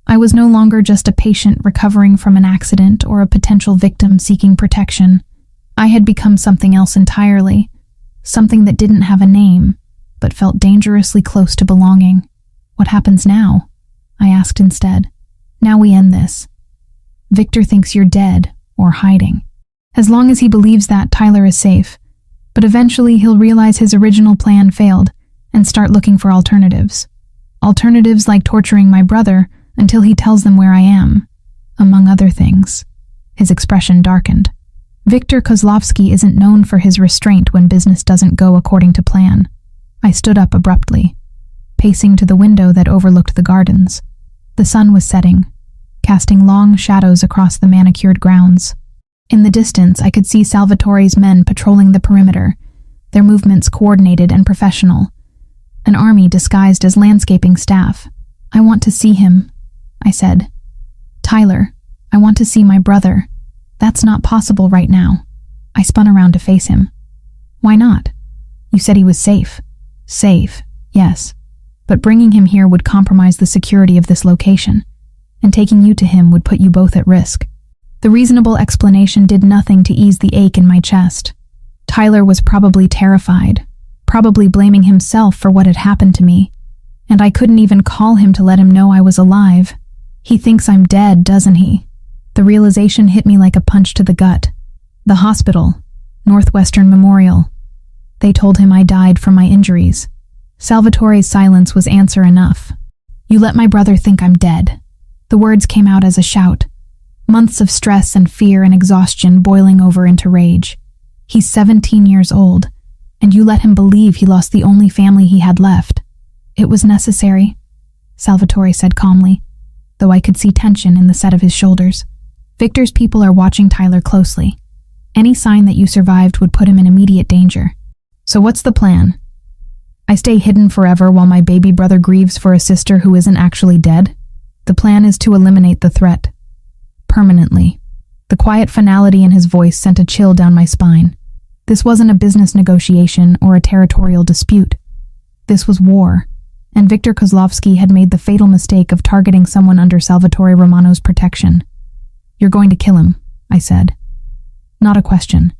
I was no longer just a patient recovering from an accident or a potential victim seeking protection. I had become something else entirely, something that didn't have a name, but felt dangerously close to belonging. What happens now? I asked instead. Now we end this. Victor thinks you're dead or hiding. As long as he believes that, Tyler is safe. But eventually he'll realize his original plan failed and start looking for alternatives. Alternatives like torturing my brother until he tells them where I am, among other things. His expression darkened. Victor Kozlovsky isn't known for his restraint when business doesn't go according to plan. I stood up abruptly, pacing to the window that overlooked the gardens. The sun was setting, casting long shadows across the manicured grounds. In the distance, I could see Salvatore's men patrolling the perimeter, their movements coordinated and professional. An army disguised as landscaping staff. I want to see him, I said. Tyler, I want to see my brother. That's not possible right now. I spun around to face him. Why not? You said he was safe. Safe, yes. But bringing him here would compromise the security of this location, and taking you to him would put you both at risk. The reasonable explanation did nothing to ease the ache in my chest. Tyler was probably terrified, probably blaming himself for what had happened to me, and I couldn't even call him to let him know I was alive. He thinks I'm dead, doesn't he? The realization hit me like a punch to the gut. The hospital, Northwestern Memorial. They told him I died from my injuries. Salvatore's silence was answer enough. You let my brother think I'm dead. The words came out as a shout. Months of stress and fear and exhaustion boiling over into rage. He's 17 years old, and you let him believe he lost the only family he had left. It was necessary, Salvatore said calmly, though I could see tension in the set of his shoulders. Victor's people are watching Tyler closely. Any sign that you survived would put him in immediate danger. So what's the plan? I stay hidden forever while my baby brother grieves for a sister who isn't actually dead? The plan is to eliminate the threat. Permanently. The quiet finality in his voice sent a chill down my spine. This wasn't a business negotiation or a territorial dispute. This was war, and Victor Kozlovsky had made the fatal mistake of targeting someone under Salvatore Romano's protection. You're going to kill him, I said. Not a question.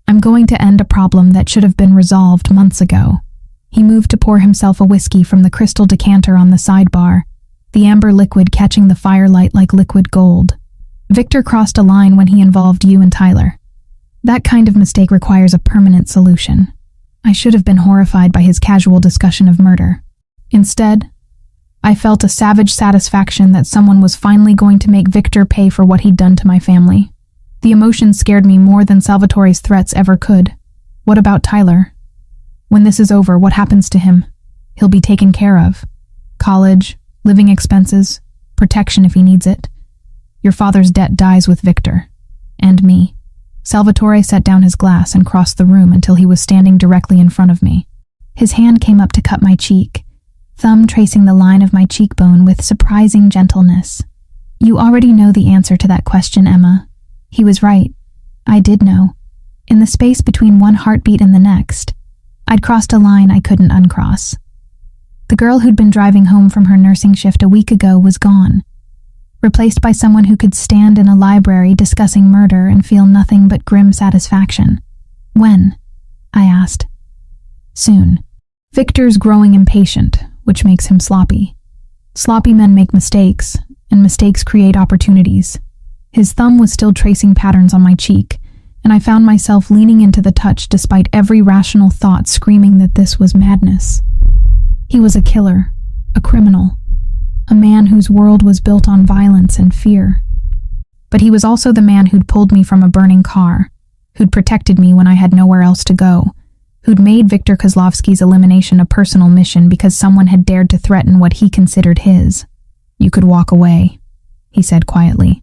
I'm going to end a problem that should have been resolved months ago. He moved to pour himself a whiskey from the crystal decanter on the sidebar, the amber liquid catching the firelight like liquid gold. Victor crossed a line when he involved you and Tyler. That kind of mistake requires a permanent solution. I should have been horrified by his casual discussion of murder. Instead, I felt a savage satisfaction that someone was finally going to make Victor pay for what he'd done to my family. The emotion scared me more than Salvatore's threats ever could. What about Tyler? When this is over, what happens to him? He'll be taken care of. College, living expenses, protection if he needs it. Your father's debt dies with Victor. And me. Salvatore set down his glass and crossed the room until he was standing directly in front of me. His hand came up to cut my cheek, thumb tracing the line of my cheekbone with surprising gentleness. You already know the answer to that question, Emma. He was right. I did know. In the space between one heartbeat and the next, I'd crossed a line I couldn't uncross. The girl who'd been driving home from her nursing shift a week ago was gone, replaced by someone who could stand in a library discussing murder and feel nothing but grim satisfaction. When? I asked. Soon. Victor's growing impatient, which makes him sloppy. Sloppy men make mistakes, and mistakes create opportunities. His thumb was still tracing patterns on my cheek, and I found myself leaning into the touch despite every rational thought screaming that this was madness. He was a killer, a criminal, a man whose world was built on violence and fear. But he was also the man who'd pulled me from a burning car, who'd protected me when I had nowhere else to go, who'd made Viktor Kozlovsky's elimination a personal mission because someone had dared to threaten what he considered his. You could walk away, he said quietly.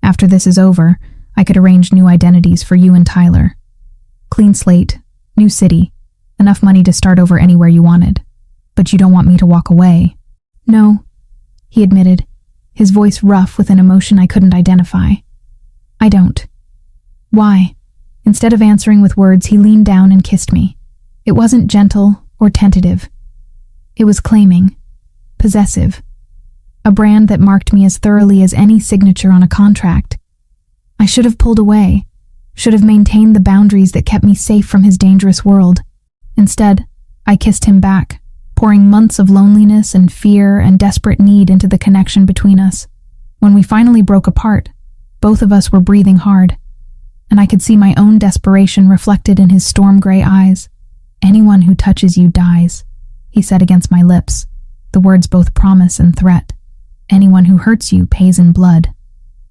After this is over, I could arrange new identities for you and Tyler. Clean slate, new city, enough money to start over anywhere you wanted. But you don't want me to walk away. No, he admitted, his voice rough with an emotion I couldn't identify. I don't. Why? Instead of answering with words, he leaned down and kissed me. It wasn't gentle or tentative. It was claiming, possessive, a brand that marked me as thoroughly as any signature on a contract. I should have pulled away, should have maintained the boundaries that kept me safe from his dangerous world. Instead, I kissed him back, pouring months of loneliness and fear and desperate need into the connection between us. When we finally broke apart, both of us were breathing hard, and I could see my own desperation reflected in his storm-gray eyes. Anyone who touches you dies, he said against my lips, the words both promise and threat. Anyone who hurts you pays in blood.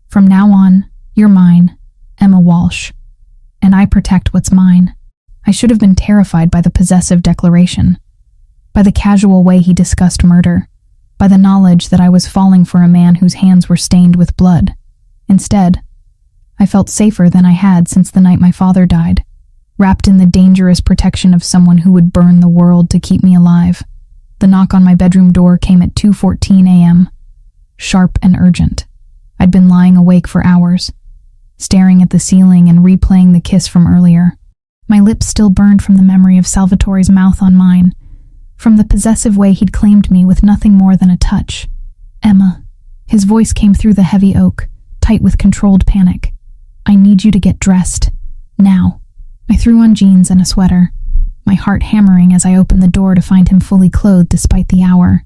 From now on, you're mine, Emma Walsh, and I protect what's mine. I should have been terrified by the possessive declaration, by the casual way he discussed murder, by the knowledge that I was falling for a man whose hands were stained with blood. Instead, I felt safer than I had since the night my father died, wrapped in the dangerous protection of someone who would burn the world to keep me alive. The knock on my bedroom door came at 2:14 a.m., sharp and urgent. I'd been lying awake for hours, staring at the ceiling and replaying the kiss from earlier. My lips still burned from the memory of Salvatore's mouth on mine, from the possessive way he'd claimed me with nothing more than a touch. Emma. His voice came through the heavy oak, tight with controlled panic. I need you to get dressed. Now. I threw on jeans and a sweater, my heart hammering as I opened the door to find him fully clothed despite the hour.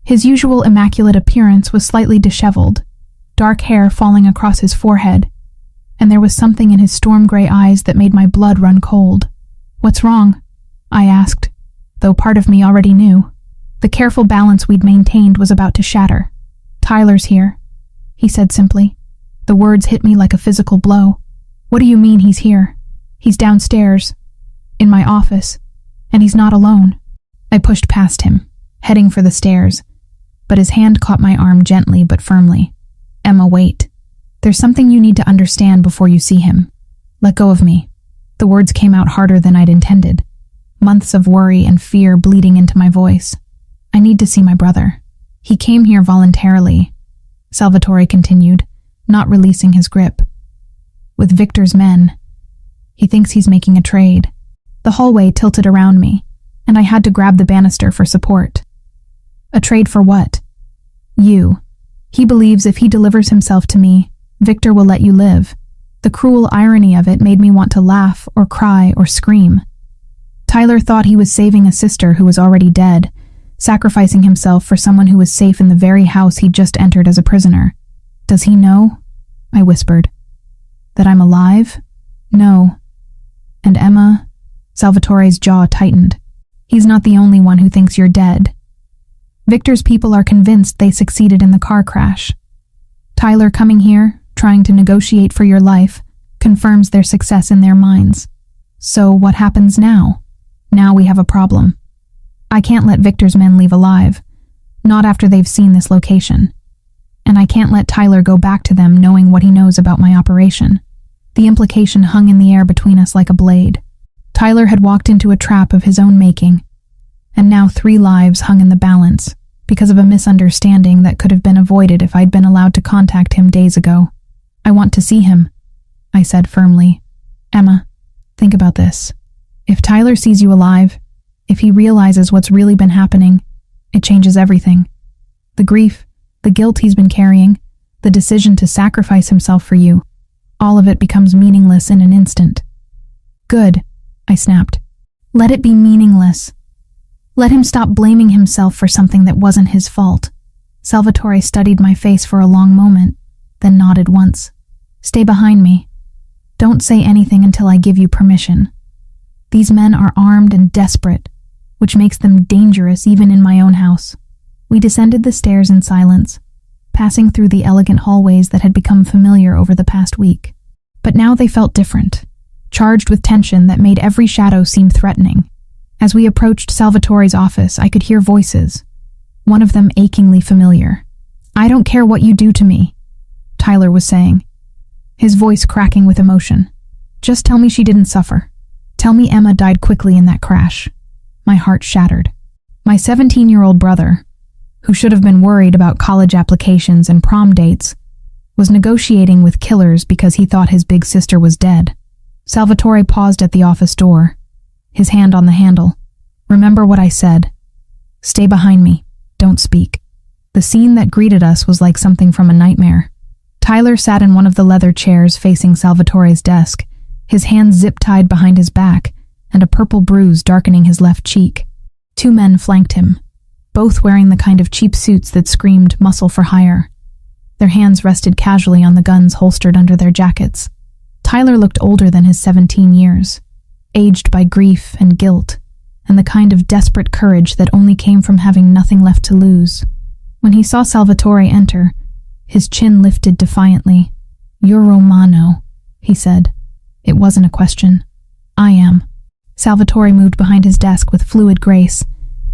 His usual immaculate appearance was slightly disheveled, dark hair falling across his forehead, and there was something in his storm-gray eyes that made my blood run cold. What's wrong? I asked, though part of me already knew. The careful balance we'd maintained was about to shatter. Tyler's here, he said simply. The words hit me like a physical blow. What do you mean he's here? He's downstairs, in my office, and he's not alone. I pushed past him, heading for the stairs, but his hand caught my arm gently but firmly. Emma, wait. There's something you need to understand before you see him. Let go of me. The words came out harder than I'd intended, months of worry and fear bleeding into my voice. I need to see my brother. He came here voluntarily, Salvatore continued, not releasing his grip. With Victor's men. He thinks he's making a trade. The hallway tilted around me, and I had to grab the banister for support. A trade for what? You. He believes if he delivers himself to me, Victor will let you live. The cruel irony of it made me want to laugh or cry or scream. Tyler thought he was saving a sister who was already dead, sacrificing himself for someone who was safe in the very house he'd just entered as a prisoner. Does he know? I whispered. That I'm alive? No. And Emma? Salvatore's jaw tightened. He's not the only one who thinks you're dead. Victor's people are convinced they succeeded in the car crash. Tyler coming here, trying to negotiate for your life, confirms their success in their minds. So what happens now? Now we have a problem. I can't let Victor's men leave alive, not after they've seen this location. And I can't let Tyler go back to them knowing what he knows about my operation. The implication hung in the air between us like a blade. Tyler had walked into a trap of his own making, and now 3 lives hung in the balance because of a misunderstanding that could have been avoided if I'd been allowed to contact him days ago. I want to see him, I said firmly. Emma, think about this. If Tyler sees you alive, if he realizes what's really been happening, it changes everything. The grief, the guilt he's been carrying, the decision to sacrifice himself for you, all of it becomes meaningless in an instant. Good, I snapped. Let it be meaningless. Let him stop blaming himself for something that wasn't his fault. Salvatore studied my face for a long moment, then nodded once. Stay behind me. Don't say anything until I give you permission. These men are armed and desperate, which makes them dangerous even in my own house. We descended the stairs in silence, passing through the elegant hallways that had become familiar over the past week. But now they felt different, charged with tension that made every shadow seem threatening. As we approached Salvatore's office, I could hear voices, one of them achingly familiar. I don't care what you do to me, Tyler was saying, his voice cracking with emotion. Just tell me she didn't suffer. Tell me Emma died quickly in that crash. My heart shattered. My 17-year-old brother, who should have been worried about college applications and prom dates, was negotiating with killers because he thought his big sister was dead. Salvatore paused at the office door, his hand on the handle. Remember what I said. Stay behind me. Don't speak. The scene that greeted us was like something from a nightmare. Tyler sat in one of the leather chairs facing Salvatore's desk, his hands zip-tied behind his back, and a purple bruise darkening his left cheek. 2 men flanked him, both wearing the kind of cheap suits that screamed muscle for hire. Their hands rested casually on the guns holstered under their jackets. Tyler looked older than his 17 years, aged by grief and guilt, and the kind of desperate courage that only came from having nothing left to lose. When he saw Salvatore enter, his chin lifted defiantly. You're Romano, he said. It wasn't a question. I am. Salvatore moved behind his desk with fluid grace,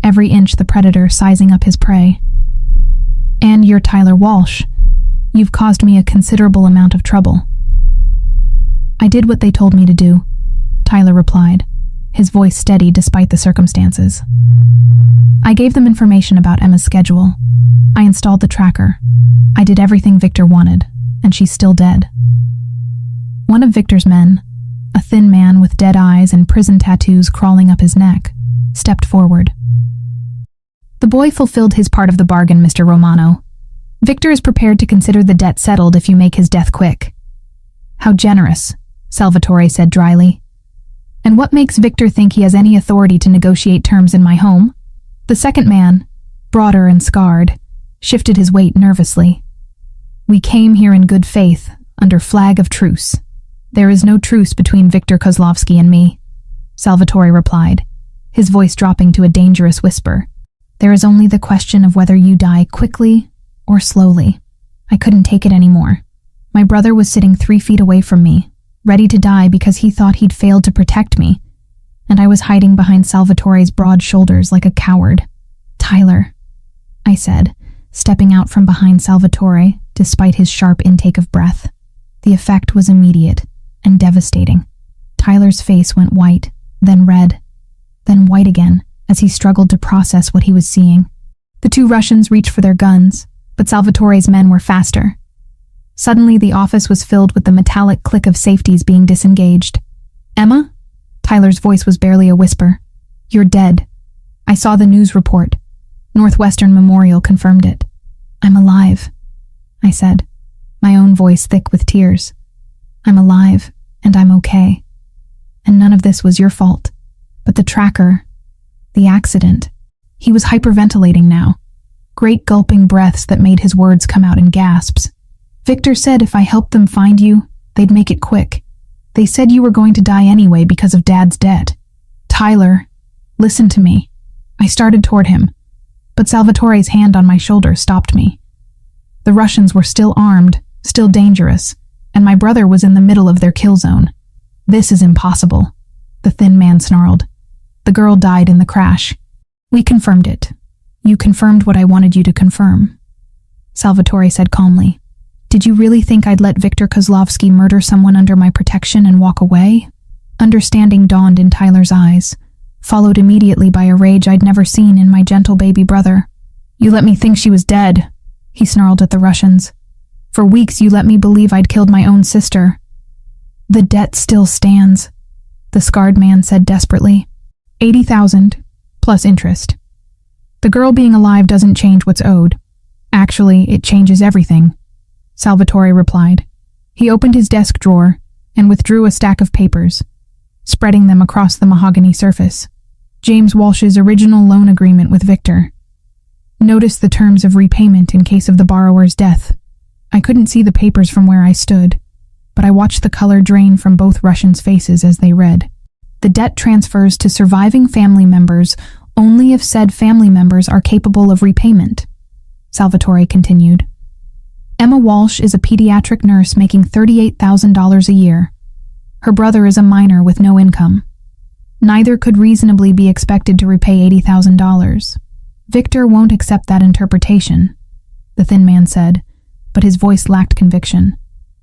every inch the predator sizing up his prey. And you're Tyler Walsh. You've caused me a considerable amount of trouble. I did what they told me to do, Tyler replied, his voice steady despite the circumstances. I gave them information about Emma's schedule. I installed the tracker. I did everything Victor wanted, and she's still dead. One of Victor's men, a thin man with dead eyes and prison tattoos crawling up his neck, stepped forward. The boy fulfilled his part of the bargain, Mr. Romano. Victor is prepared to consider the debt settled if you make his death quick. How generous, Salvatore said dryly. And what makes Victor think he has any authority to negotiate terms in my home? The second man, broader and scarred, shifted his weight nervously. We came here in good faith, under flag of truce. There is no truce between Victor Kozlovsky and me, Salvatore replied, his voice dropping to a dangerous whisper. There is only the question of whether you die quickly or slowly. I couldn't take it anymore. My brother was sitting 3 feet away from me, ready to die because he thought he'd failed to protect me, and I was hiding behind Salvatore's broad shoulders like a coward. Tyler, I said, stepping out from behind Salvatore despite his sharp intake of breath. The effect was immediate and devastating. Tyler's face went white, then red, then white again as he struggled to process what he was seeing. The 2 Russians reached for their guns, but Salvatore's men were faster. Suddenly, the office was filled with the metallic click of safeties being disengaged. Emma? Tyler's voice was barely a whisper. You're dead. I saw the news report. Northwestern Memorial confirmed it. I'm alive, I said, my own voice thick with tears. I'm alive, and I'm okay. And none of this was your fault. But the tracker, the accident, he was hyperventilating now. Great gulping breaths that made his words come out in gasps. Victor said if I helped them find you, they'd make it quick. They said you were going to die anyway because of Dad's debt. Tyler, listen to me. I started toward him, but Salvatore's hand on my shoulder stopped me. The Russians were still armed, still dangerous, and my brother was in the middle of their kill zone. This is impossible, the thin man snarled. The girl died in the crash. We confirmed it. You confirmed what I wanted you to confirm. Salvatore said calmly. Did you really think I'd let Viktor Kozlovsky murder someone under my protection and walk away? Understanding dawned in Tyler's eyes, followed immediately by a rage I'd never seen in my gentle baby brother. You let me think she was dead, he snarled at the Russians. For weeks you let me believe I'd killed my own sister. The debt still stands, the scarred man said desperately. 80,000, plus interest. The girl being alive doesn't change what's owed. Actually, it changes everything, Salvatore replied. He opened his desk drawer and withdrew a stack of papers, spreading them across the mahogany surface. James Walsh's original loan agreement with Victor. Notice the terms of repayment in case of the borrower's death. I couldn't see the papers from where I stood, but I watched the color drain from both Russians' faces as they read. The debt transfers to surviving family members only if said family members are capable of repayment, Salvatore continued. Emma Walsh is a pediatric nurse making $38,000 a year. Her brother is a minor with no income. Neither could reasonably be expected to repay $80,000. Victor won't accept that interpretation, the thin man said, but his voice lacked conviction.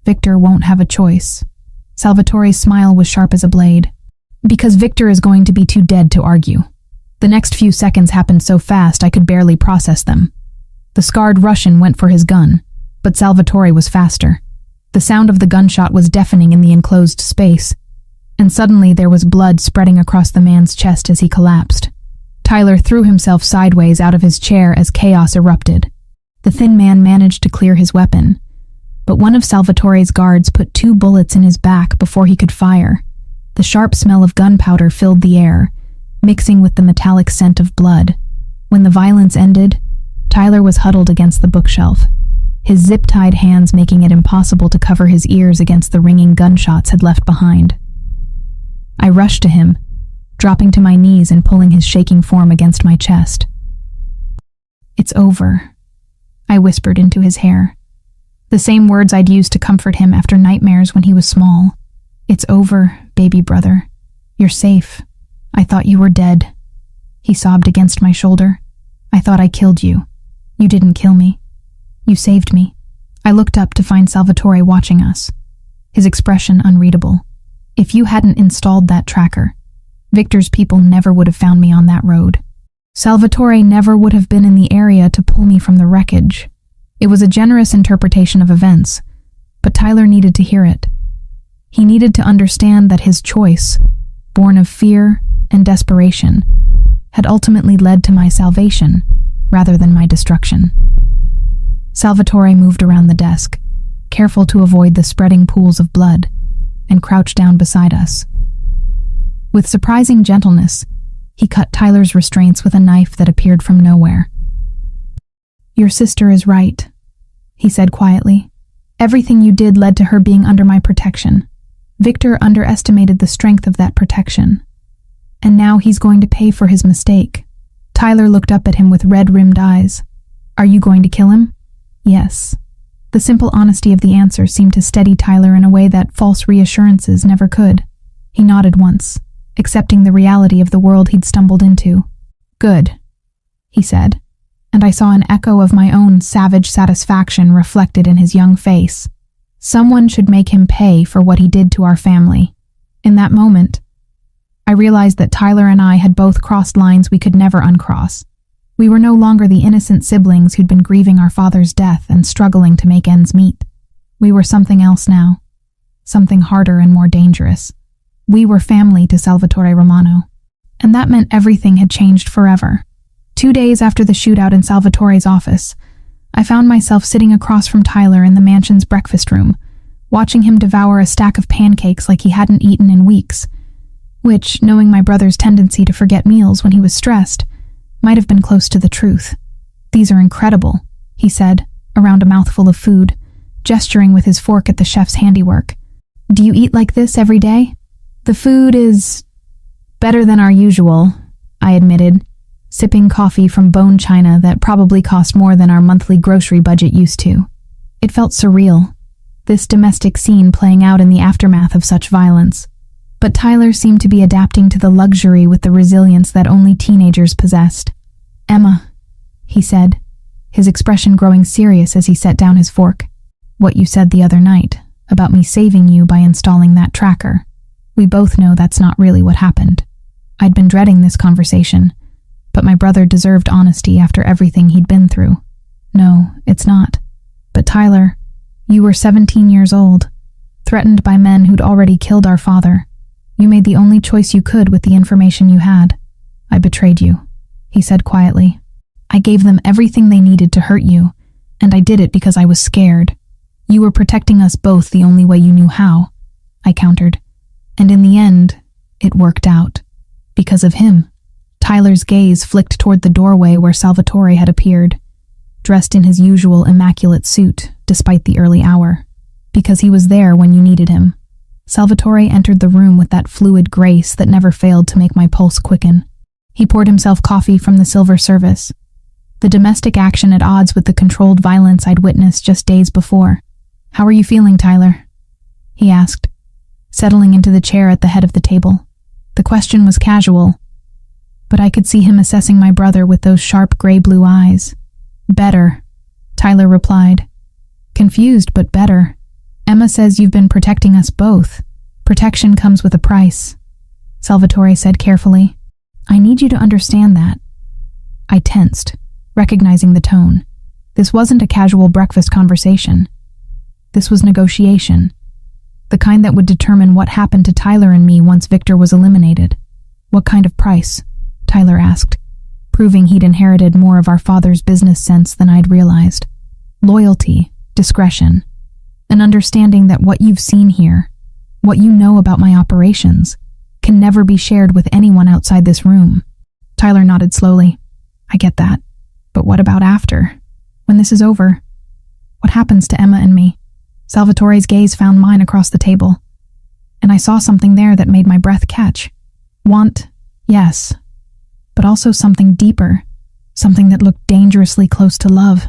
Victor won't have a choice. Salvatore's smile was sharp as a blade. Because Victor is going to be too dead to argue. The next few seconds happened so fast I could barely process them. The scarred Russian went for his gun, but Salvatore was faster. The sound of the gunshot was deafening in the enclosed space, and suddenly there was blood spreading across the man's chest as he collapsed. Tyler threw himself sideways out of his chair as chaos erupted. The thin man managed to clear his weapon, but one of Salvatore's guards put 2 bullets in his back before he could fire. The sharp smell of gunpowder filled the air, mixing with the metallic scent of blood. When the violence ended, Tyler was huddled against the bookshelf, his zip-tied hands making it impossible to cover his ears against the ringing gunshots had left behind. I rushed to him, dropping to my knees and pulling his shaking form against my chest. It's over, I whispered into his hair, the same words I'd used to comfort him after nightmares when he was small. It's over, baby brother. You're safe. I thought you were dead. He sobbed against my shoulder. I thought I killed you. You didn't kill me. You saved me. I looked up to find Salvatore watching us, his expression unreadable. If you hadn't installed that tracker, Victor's people never would have found me on that road. Salvatore never would have been in the area to pull me from the wreckage. It was a generous interpretation of events, but Tyler needed to hear it. He needed to understand that his choice, born of fear and desperation, had ultimately led to my salvation rather than my destruction. Salvatore moved around the desk, careful to avoid the spreading pools of blood, and crouched down beside us. With surprising gentleness, he cut Tyler's restraints with a knife that appeared from nowhere. Your sister is right, he said quietly. Everything you did led to her being under my protection. Victor underestimated the strength of that protection. And now he's going to pay for his mistake. Tyler looked up at him with red-rimmed eyes. Are you going to kill him? Yes. The simple honesty of the answer seemed to steady Tyler in a way that false reassurances never could. He nodded once, accepting the reality of the world he'd stumbled into. Good, he said, and I saw an echo of my own savage satisfaction reflected in his young face. Someone should make him pay for what he did to our family. In that moment, I realized that Tyler and I had both crossed lines we could never uncross. We were no longer the innocent siblings who'd been grieving our father's death and struggling to make ends meet. We were something else now, something harder and more dangerous. We were family to Salvatore Romano, and that meant everything had changed forever. 2 days after the shootout in Salvatore's office, I found myself sitting across from Tyler in the mansion's breakfast room, watching him devour a stack of pancakes like he hadn't eaten in weeks, which, knowing my brother's tendency to forget meals when he was stressed, might have been close to the truth. "These are incredible," he said, around a mouthful of food, gesturing with his fork at the chef's handiwork. "Do you eat like this every day?" "The food is better than our usual," I admitted, sipping coffee from bone china that probably cost more than our monthly grocery budget used to. It felt surreal, this domestic scene playing out in the aftermath of such violence. But Tyler seemed to be adapting to the luxury with the resilience that only teenagers possessed. "Emma," he said, his expression growing serious as he set down his fork. "What you said the other night, about me saving you by installing that tracker. We both know that's not really what happened." I'd been dreading this conversation, but my brother deserved honesty after everything he'd been through. "No, it's not. But Tyler, you were 17 years old, threatened by men who'd already killed our father. You made the only choice you could with the information you had. I betrayed you," he said quietly. "I gave them everything they needed to hurt you, and I did it because I was scared. You were protecting us both the only way you knew how," I countered. "And in the end, it worked out. Because of him." Tyler's gaze flicked toward the doorway where Salvatore had appeared, dressed in his usual immaculate suit despite the early hour. Because he was there when you needed him. Salvatore entered the room with that fluid grace that never failed to make my pulse quicken. He poured himself coffee from the silver service, the domestic action at odds with the controlled violence I'd witnessed just days before. "How are you feeling, Tyler?" he asked, settling into the chair at the head of the table. The question was casual, but I could see him assessing my brother with those sharp gray-blue eyes. "Better," Tyler replied. "Confused, but better. Emma says you've been protecting us both. Protection comes with a price," Salvatore said carefully. "I need you to understand that." I tensed, recognizing the tone. This wasn't a casual breakfast conversation. This was negotiation. The kind that would determine what happened to Tyler and me once Victor was eliminated. "What kind of price?" Tyler asked, proving he'd inherited more of our father's business sense than I'd realized. "Loyalty, discretion, an understanding that what you've seen here, what you know about my operations, can never be shared with anyone outside this room." Tyler nodded slowly. "I get that. But what about after? When this is over? What happens to Emma and me?" Salvatore's gaze found mine across the table, and I saw something there that made my breath catch. Want, yes, but also something deeper, something that looked dangerously close to love.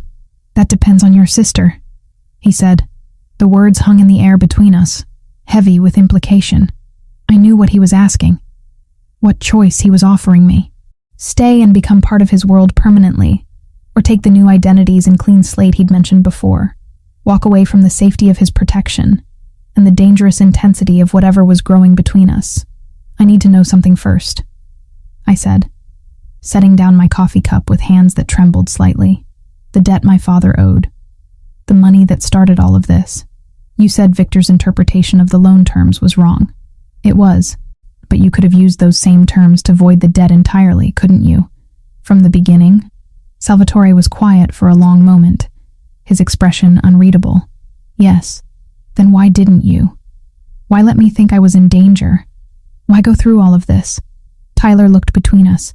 "That depends on your sister," he said. The words hung in the air between us, heavy with implication. I knew what he was asking, what choice he was offering me. Stay and become part of his world permanently, or take the new identities and clean slate he'd mentioned before. Walk away from the safety of his protection and the dangerous intensity of whatever was growing between us. "I need to know something first," I said, setting down my coffee cup with hands that trembled slightly. "The debt my father owed. The money that started all of this. You said Victor's interpretation of the loan terms was wrong. It was, but you could have used those same terms to void the debt entirely, couldn't you? From the beginning?" Salvatore was quiet for a long moment, his expression unreadable. "Yes. Then why didn't you? Why let me think I was in danger? Why go through all of this?" Tyler looked between us,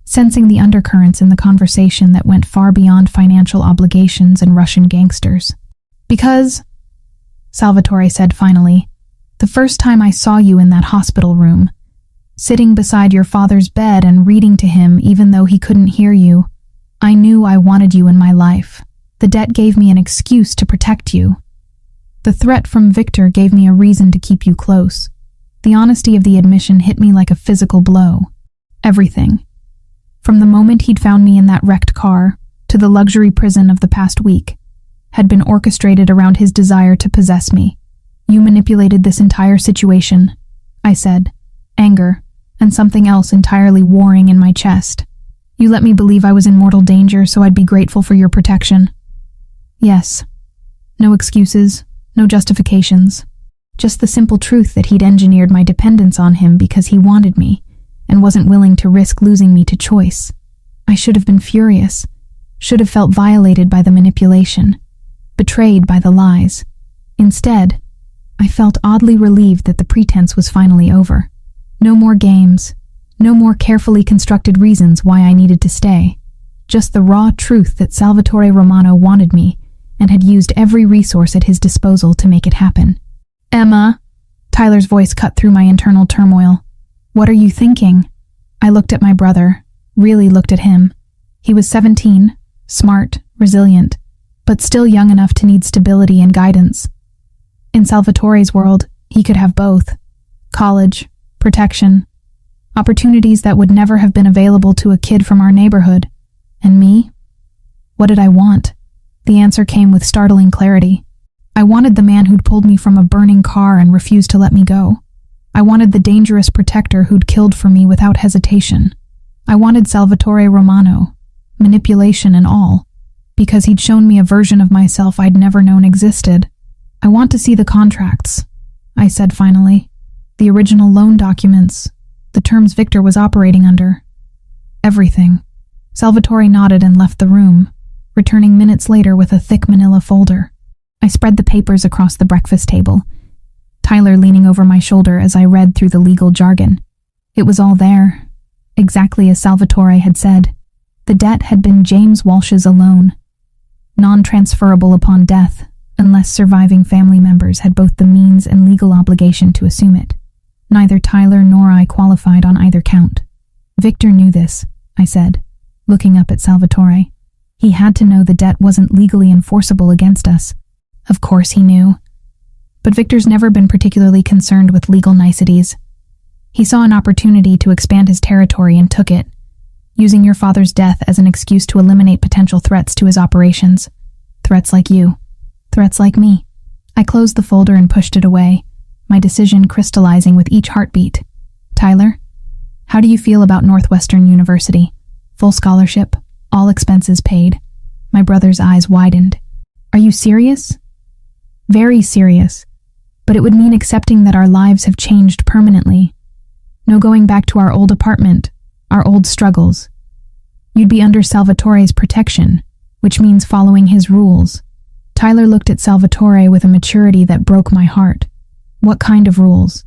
sensing the undercurrents in the conversation that went far beyond financial obligations and Russian gangsters. "Because," Salvatore said finally, "the first time I saw you in that hospital room, sitting beside your father's bed and reading to him even though he couldn't hear you, I knew I wanted you in my life. The debt gave me an excuse to protect you. The threat from Victor gave me a reason to keep you close. The honesty of the admission hit me like a physical blow. Everything. From the moment he'd found me in that wrecked car to the luxury prison of the past week, had been orchestrated around his desire to possess me. You manipulated this entire situation," I said, anger and something else entirely warring in my chest. "You let me believe I was in mortal danger so I'd be grateful for your protection." "Yes. No excuses, no justifications. Just the simple truth that he'd engineered my dependence on him because he wanted me and wasn't willing to risk losing me to choice. I should have been furious, should have felt violated by the manipulation, betrayed by the lies. Instead, I felt oddly relieved that the pretense was finally over. No more games, no more carefully constructed reasons why I needed to stay. Just the raw truth that Salvatore Romano wanted me and had used every resource at his disposal to make it happen. "Emma," Tyler's voice cut through my internal turmoil. "What are you thinking?" I looked at my brother, really looked at him. He was 17, smart, resilient, but still young enough to need stability and guidance. In Salvatore's world, he could have both: college, protection, opportunities that would never have been available to a kid from our neighborhood. And me? What did I want? The answer came with startling clarity. I wanted the man who'd pulled me from a burning car and refused to let me go. I wanted the dangerous protector who'd killed for me without hesitation. I wanted Salvatore Romano, manipulation and all, because he'd shown me a version of myself I'd never known existed. "I want to see the contracts," I said finally. "The original loan documents, the terms Victor was operating under. Everything." Salvatore nodded and left the room, returning minutes later with a thick manila folder. I spread the papers across the breakfast table, Tyler leaning over my shoulder as I read through the legal jargon. It was all there, exactly as Salvatore had said. The debt had been James Walsh's alone, non-transferable upon death, unless surviving family members had both the means and legal obligation to assume it. Neither Tyler nor I qualified on either count. "Victor knew this," I said, looking up at Salvatore. "He had to know the debt wasn't legally enforceable against us." "Of course he knew. But Victor's never been particularly concerned with legal niceties. He saw an opportunity to expand his territory and took it, using your father's death as an excuse to eliminate potential threats to his operations. Threats like you. Threats like me." I closed the folder and pushed it away, my decision crystallizing with each heartbeat. "Tyler, how do you feel about Northwestern University? Full scholarship, all expenses paid." My brother's eyes widened. "Are you serious?" "Very serious, but it would mean accepting that our lives have changed permanently. No going back to our old apartment, our old struggles. You'd be under Salvatore's protection, which means following his rules." Tyler looked at Salvatore with a maturity that broke my heart. "What kind of rules?"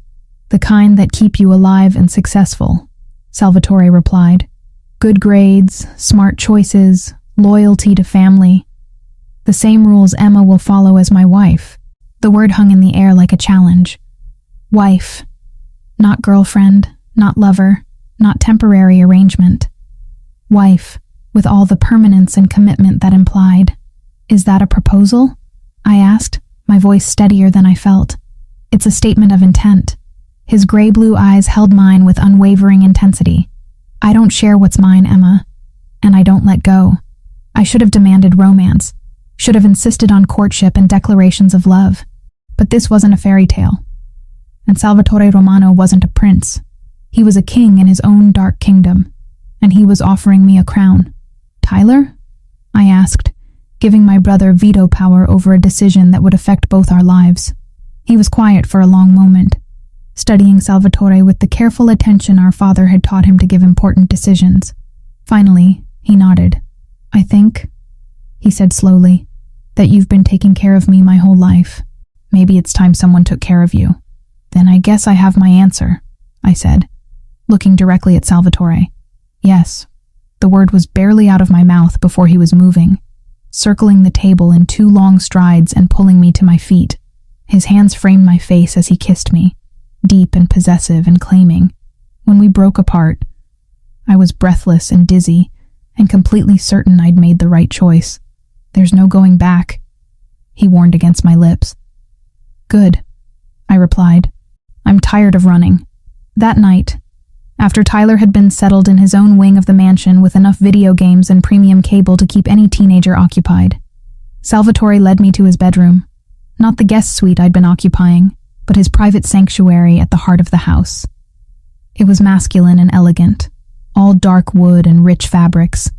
"The kind that keep you alive and successful," Salvatore replied. "Good grades, smart choices, loyalty to family. The same rules Emma will follow as my wife." The word hung in the air like a challenge. Wife. Not girlfriend, not lover, not temporary arrangement. Wife, with all the permanence and commitment that implied. "Is that a proposal?" I asked, my voice steadier than I felt. "It's a statement of intent." His gray-blue eyes held mine with unwavering intensity. "I don't share what's mine, Emma, and I don't let go. I should have demanded romance, should have insisted on courtship and declarations of love. But this wasn't a fairy tale. And Salvatore Romano wasn't a prince. He was a king in his own dark kingdom, and he was offering me a crown." "Tyler?" I asked, giving my brother veto power over a decision that would affect both our lives. He was quiet for a long moment, studying Salvatore with the careful attention our father had taught him to give important decisions. Finally, he nodded. "I think," he said slowly, "that you've been taking care of me my whole life. Maybe it's time someone took care of you." "Then I guess I have my answer," I said, looking directly at Salvatore. "Yes." The word was barely out of my mouth before he was moving, circling the table in 2 long strides and pulling me to my feet. His hands framed my face as he kissed me, deep and possessive and claiming. When we broke apart, I was breathless and dizzy, and completely certain I'd made the right choice. "There's no going back," he warned against my lips. "Good," I replied. "I'm tired of running." That night, after Tyler had been settled in his own wing of the mansion with enough video games and premium cable to keep any teenager occupied, Salvatore led me to his bedroom. Not the guest suite I'd been occupying, but his private sanctuary at the heart of the house. It was masculine and elegant, all dark wood and rich fabrics,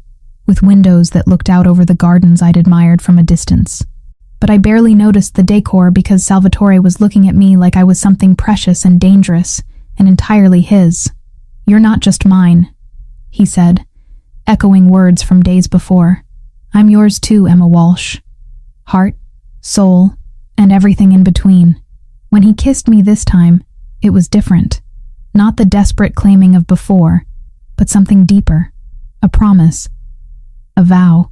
with windows that looked out over the gardens I'd admired from a distance. But I barely noticed the decor because Salvatore was looking at me like I was something precious and dangerous, and entirely his. "You're not just mine," he said, echoing words from days before. "I'm yours too, Emma Walsh. Heart, soul, and everything in between. When he kissed me this time, it was different. Not the desperate claiming of before, but something deeper. A promise. A vow.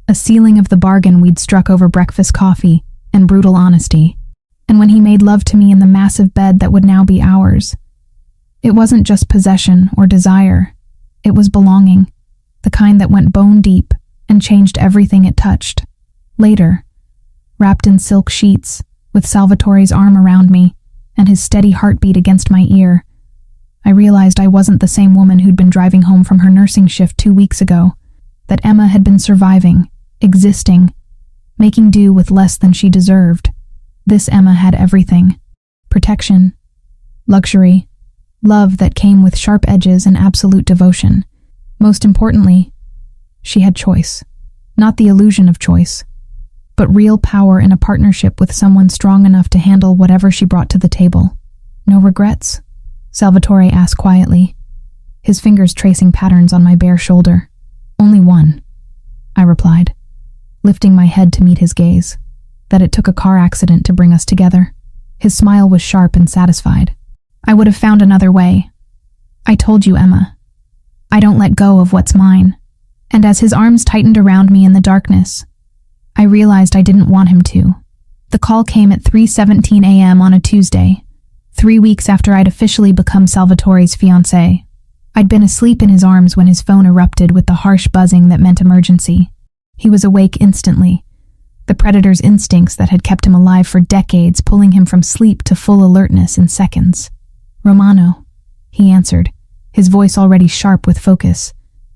A sealing of the bargain we'd struck over breakfast coffee and brutal honesty. And when he made love to me in the massive bed that would now be ours, it wasn't just possession or desire. It was belonging, the kind that went bone deep and changed everything it touched. Later, wrapped in silk sheets, with Salvatore's arm around me and his steady heartbeat against my ear, I realized I wasn't the same woman who'd been driving home from her nursing shift 2 weeks ago, that Emma had been surviving, existing, making do with less than she deserved. This Emma had everything. Protection, luxury, love that came with sharp edges and absolute devotion. Most importantly, she had choice. Not the illusion of choice, but real power in a partnership with someone strong enough to handle whatever she brought to the table. No regrets? Salvatore asked quietly, his fingers tracing patterns on my bare shoulder. Only one, I replied, lifting my head to meet his gaze. That it took a car accident to bring us together. His smile was sharp and satisfied. I would have found another way. I told you, Emma. I don't let go of what's mine. And as his arms tightened around me in the darkness, I realized I didn't want him to. The call came at 3:17 a.m. on a Tuesday, 3 weeks after I'd officially become Salvatore's fiancée. I'd been asleep in his arms when his phone erupted with the harsh buzzing that meant emergency. He was awake instantly, the predator's instincts that had kept him alive for decades pulling him from sleep to full alertness in seconds. "Romano," he answered, his voice already sharp with focus.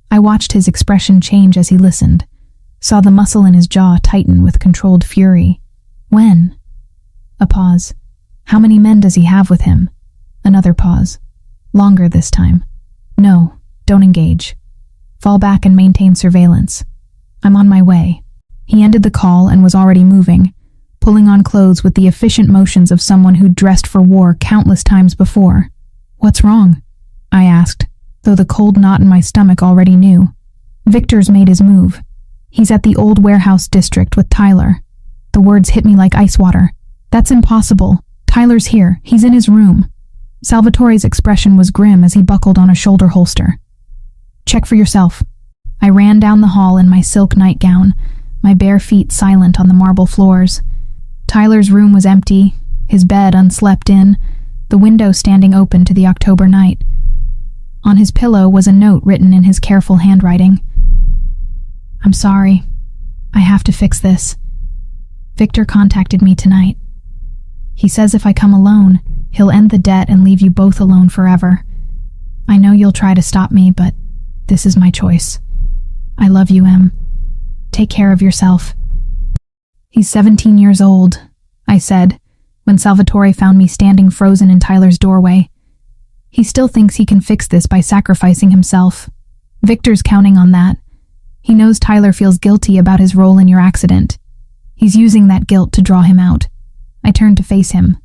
I watched his expression change as he listened, saw the muscle in his jaw tighten with controlled fury. "When?" A pause. "How many men does he have with him?" Another pause. Longer this time. "No, don't engage. Fall back and maintain surveillance. I'm on my way." He ended the call and was already moving, pulling on clothes with the efficient motions of someone who'd dressed for war countless times before. "What's wrong?" I asked, though the cold knot in my stomach already knew. "Victor's made his move. He's at the old warehouse district with Tyler." The words hit me like ice water. "That's impossible. Tyler's here. He's in his room." Salvatore's expression was grim as he buckled on a shoulder holster. "Check for yourself." I ran down the hall in my silk nightgown, my bare feet silent on the marble floors. Tyler's room was empty, his bed unslept in, the window standing open to the October night. On his pillow was a note written in his careful handwriting. "I'm sorry. I have to fix this. Victor contacted me tonight. He says if I come alone, he'll end the debt and leave you both alone forever. I know you'll try to stop me, but this is my choice. I love you, Em. Take care of yourself." "He's 17 years old," I said, when Salvatore found me standing frozen in Tyler's doorway. "He still thinks he can fix this by sacrificing himself. Victor's counting on that. He knows Tyler feels guilty about his role in your accident. He's using that guilt to draw him out." I turned to face him,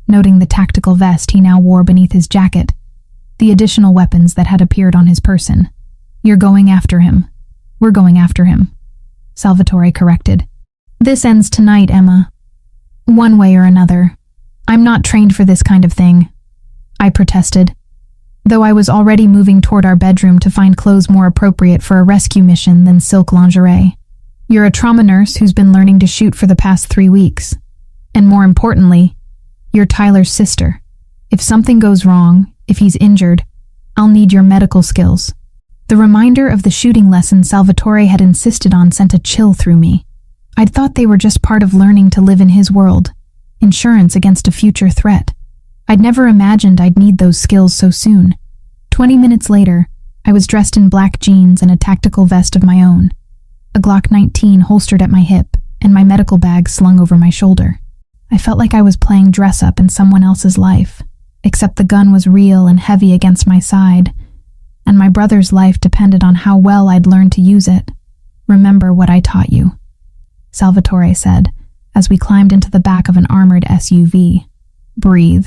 noting the tactical vest he now wore beneath his jacket, the additional weapons that had appeared on his person. "You're going after him." "We're going after him," Salvatore corrected. "This ends tonight, Emma. One way or another. I'm not trained for this kind of thing," I protested, though I was already moving toward our bedroom to find clothes more appropriate for a rescue mission than silk lingerie. "You're a trauma nurse who's been learning to shoot for the past 3 weeks. And more importantly, you're Tyler's sister. If something goes wrong, if he's injured, I'll need your medical skills." The reminder of the shooting lesson Salvatore had insisted on sent a chill through me. I'd thought they were just part of learning to live in his world, insurance against a future threat. I'd never imagined I'd need those skills so soon. 20 minutes later, I was dressed in black jeans and a tactical vest of my own, a Glock 19 holstered at my hip, and my medical bag slung over my shoulder. I felt like I was playing dress-up in someone else's life, except the gun was real and heavy against my side, and my brother's life depended on how well I'd learned to use it. "Remember what I taught you," Salvatore said, as we climbed into the back of an armored SUV. "Breathe.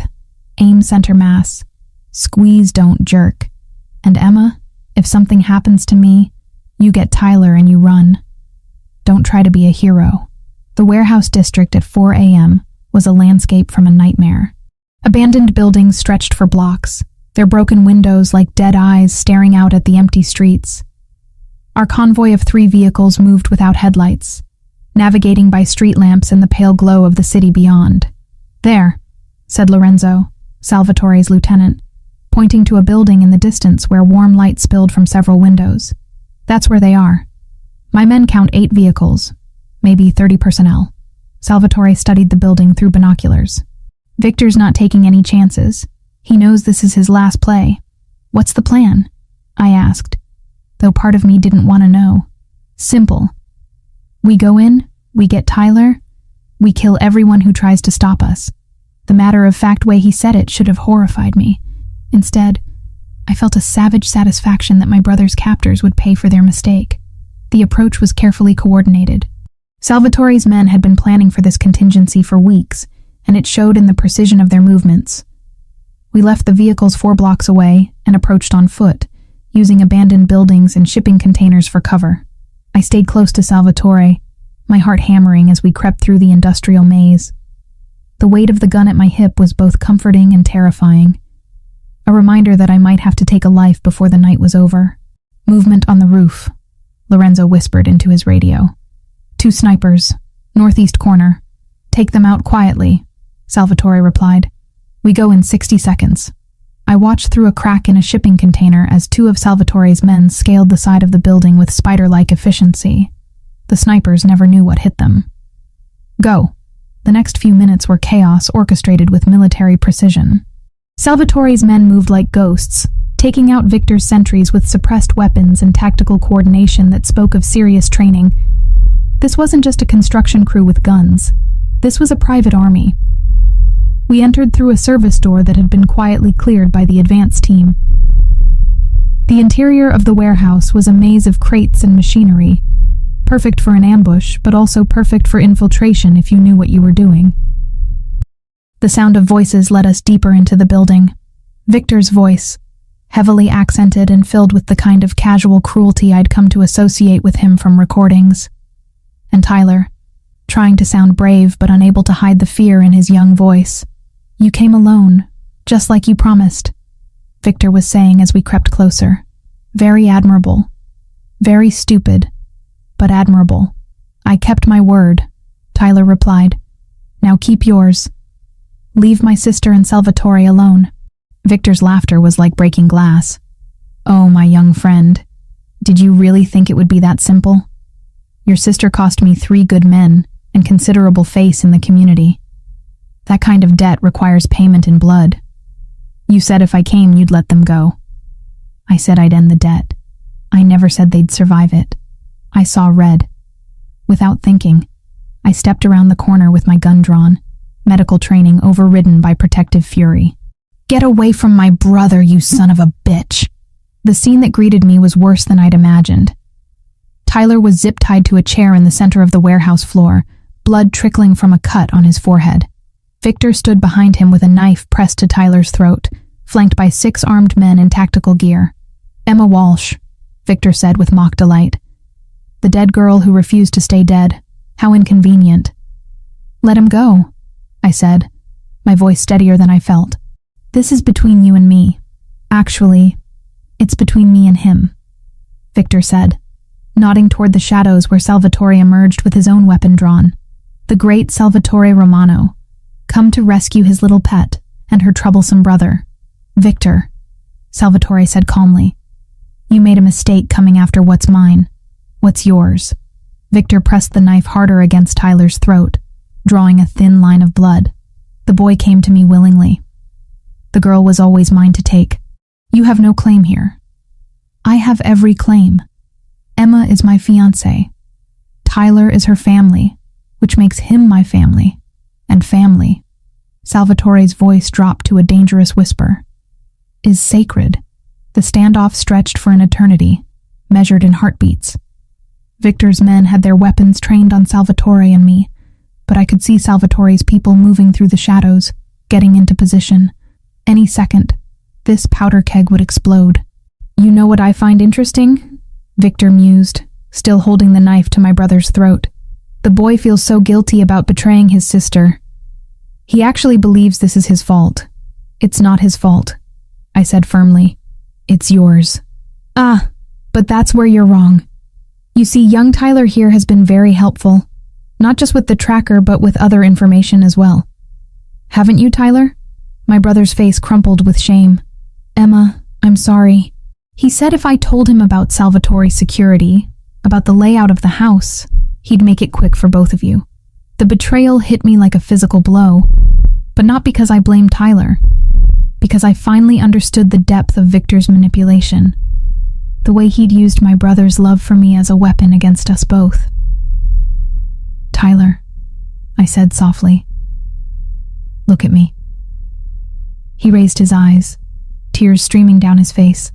Aim center mass. Squeeze, don't jerk. And Emma, if something happens to me, you get Tyler and you run. Don't try to be a hero." The warehouse district at 4 a.m. was a landscape from a nightmare. Abandoned buildings stretched for blocks, their broken windows like dead eyes staring out at the empty streets. Our convoy of 3 vehicles moved without headlights, navigating by street lamps in the pale glow of the city beyond. "There," said Lorenzo, Salvatore's lieutenant, pointing to a building in the distance where warm light spilled from several windows. "That's where they are. My men count 8 vehicles, maybe 30 personnel." Salvatore studied the building through binoculars. "Victor's not taking any chances. He knows this is his last play." "What's the plan?" I asked, though part of me didn't want to know. "Simple. We go in, we get Tyler, we kill everyone who tries to stop us." The matter-of-fact way he said it should have horrified me. Instead, I felt a savage satisfaction that my brother's captors would pay for their mistake. The approach was carefully coordinated. Salvatore's men had been planning for this contingency for weeks, and it showed in the precision of their movements. We left the vehicles 4 blocks away and approached on foot, using abandoned buildings and shipping containers for cover. I stayed close to Salvatore, my heart hammering as we crept through the industrial maze. The weight of the gun at my hip was both comforting and terrifying, a reminder that I might have to take a life before the night was over. "Movement on the roof," Lorenzo whispered into his radio. "2 snipers, northeast corner. Take them out quietly," Salvatore replied. "We go in 60 seconds." I watched through a crack in a shipping container as 2 of Salvatore's men scaled the side of the building with spider-like efficiency. The snipers never knew what hit them. "Go." The next few minutes were chaos orchestrated with military precision. Salvatore's men moved like ghosts, taking out Victor's sentries with suppressed weapons and tactical coordination that spoke of serious training. This wasn't just a construction crew with guns. This was a private army. We entered through a service door that had been quietly cleared by the advance team. The interior of the warehouse was a maze of crates and machinery, perfect for an ambush, but also perfect for infiltration if you knew what you were doing. The sound of voices led us deeper into the building. Victor's voice, heavily accented and filled with the kind of casual cruelty I'd come to associate with him from recordings. And Tyler, trying to sound brave but unable to hide the fear in his young voice. "You came alone, just like you promised," Victor was saying as we crept closer. "Very admirable. Very stupid, but admirable." "I kept my word," Tyler replied. "Now keep yours. Leave my sister and Salvatore alone." Victor's laughter was like breaking glass. "Oh, my young friend, did you really think it would be that simple? Your sister cost me 3 good men and considerable face in the community. That kind of debt requires payment in blood. You said if I came, you'd let them go. I said I'd end the debt. I never said they'd survive it. I saw red. Without thinking, I stepped around the corner with my gun drawn, medical training overridden by protective fury. Get away from my brother, you son of a bitch! The scene that greeted me was worse than I'd imagined. Tyler was zip-tied to a chair in the center of the warehouse floor, blood trickling from a cut on his forehead. Victor stood behind him with a knife pressed to Tyler's throat, flanked by 6 armed men in tactical gear. Emma Walsh, Victor said with mock delight. The dead girl who refused to stay dead. How inconvenient. Let him go, I said, my voice steadier than I felt. This is between you and me. Actually, it's between me and him, Victor said, nodding toward the shadows where Salvatore emerged with his own weapon drawn. The great Salvatore Romano, come to rescue his little pet and her troublesome brother. Victor, Salvatore said calmly, you made a mistake coming after what's mine. What's yours? Victor pressed the knife harder against Tyler's throat, drawing a thin line of blood. The boy came to me willingly. The girl was always mine to take. You have no claim here. I have every claim. Emma is my fiancé. Tyler is her family, which makes him my family. And family, Salvatore's voice dropped to a dangerous whisper, is sacred. The standoff stretched for an eternity, measured in heartbeats. Victor's men had their weapons trained on Salvatore and me, but I could see Salvatore's people moving through the shadows, getting into position. Any second, this powder keg would explode. You know what I find interesting? Victor mused, still holding the knife to my brother's throat. The boy feels so guilty about betraying his sister. He actually believes this is his fault. It's not his fault, I said firmly. It's yours. Ah, but that's where you're wrong. You see, young Tyler here has been very helpful, not just with the tracker, but with other information as well. Haven't you, Tyler? My brother's face crumpled with shame. Emma, I'm sorry. He said if I told him about Salvatore's security, about the layout of the house, he'd make it quick for both of you. The betrayal hit me like a physical blow, but not because I blamed Tyler, because I finally understood the depth of Victor's manipulation, the way he'd used my brother's love for me as a weapon against us both. Tyler, I said softly, look at me. He raised his eyes, tears streaming down his face.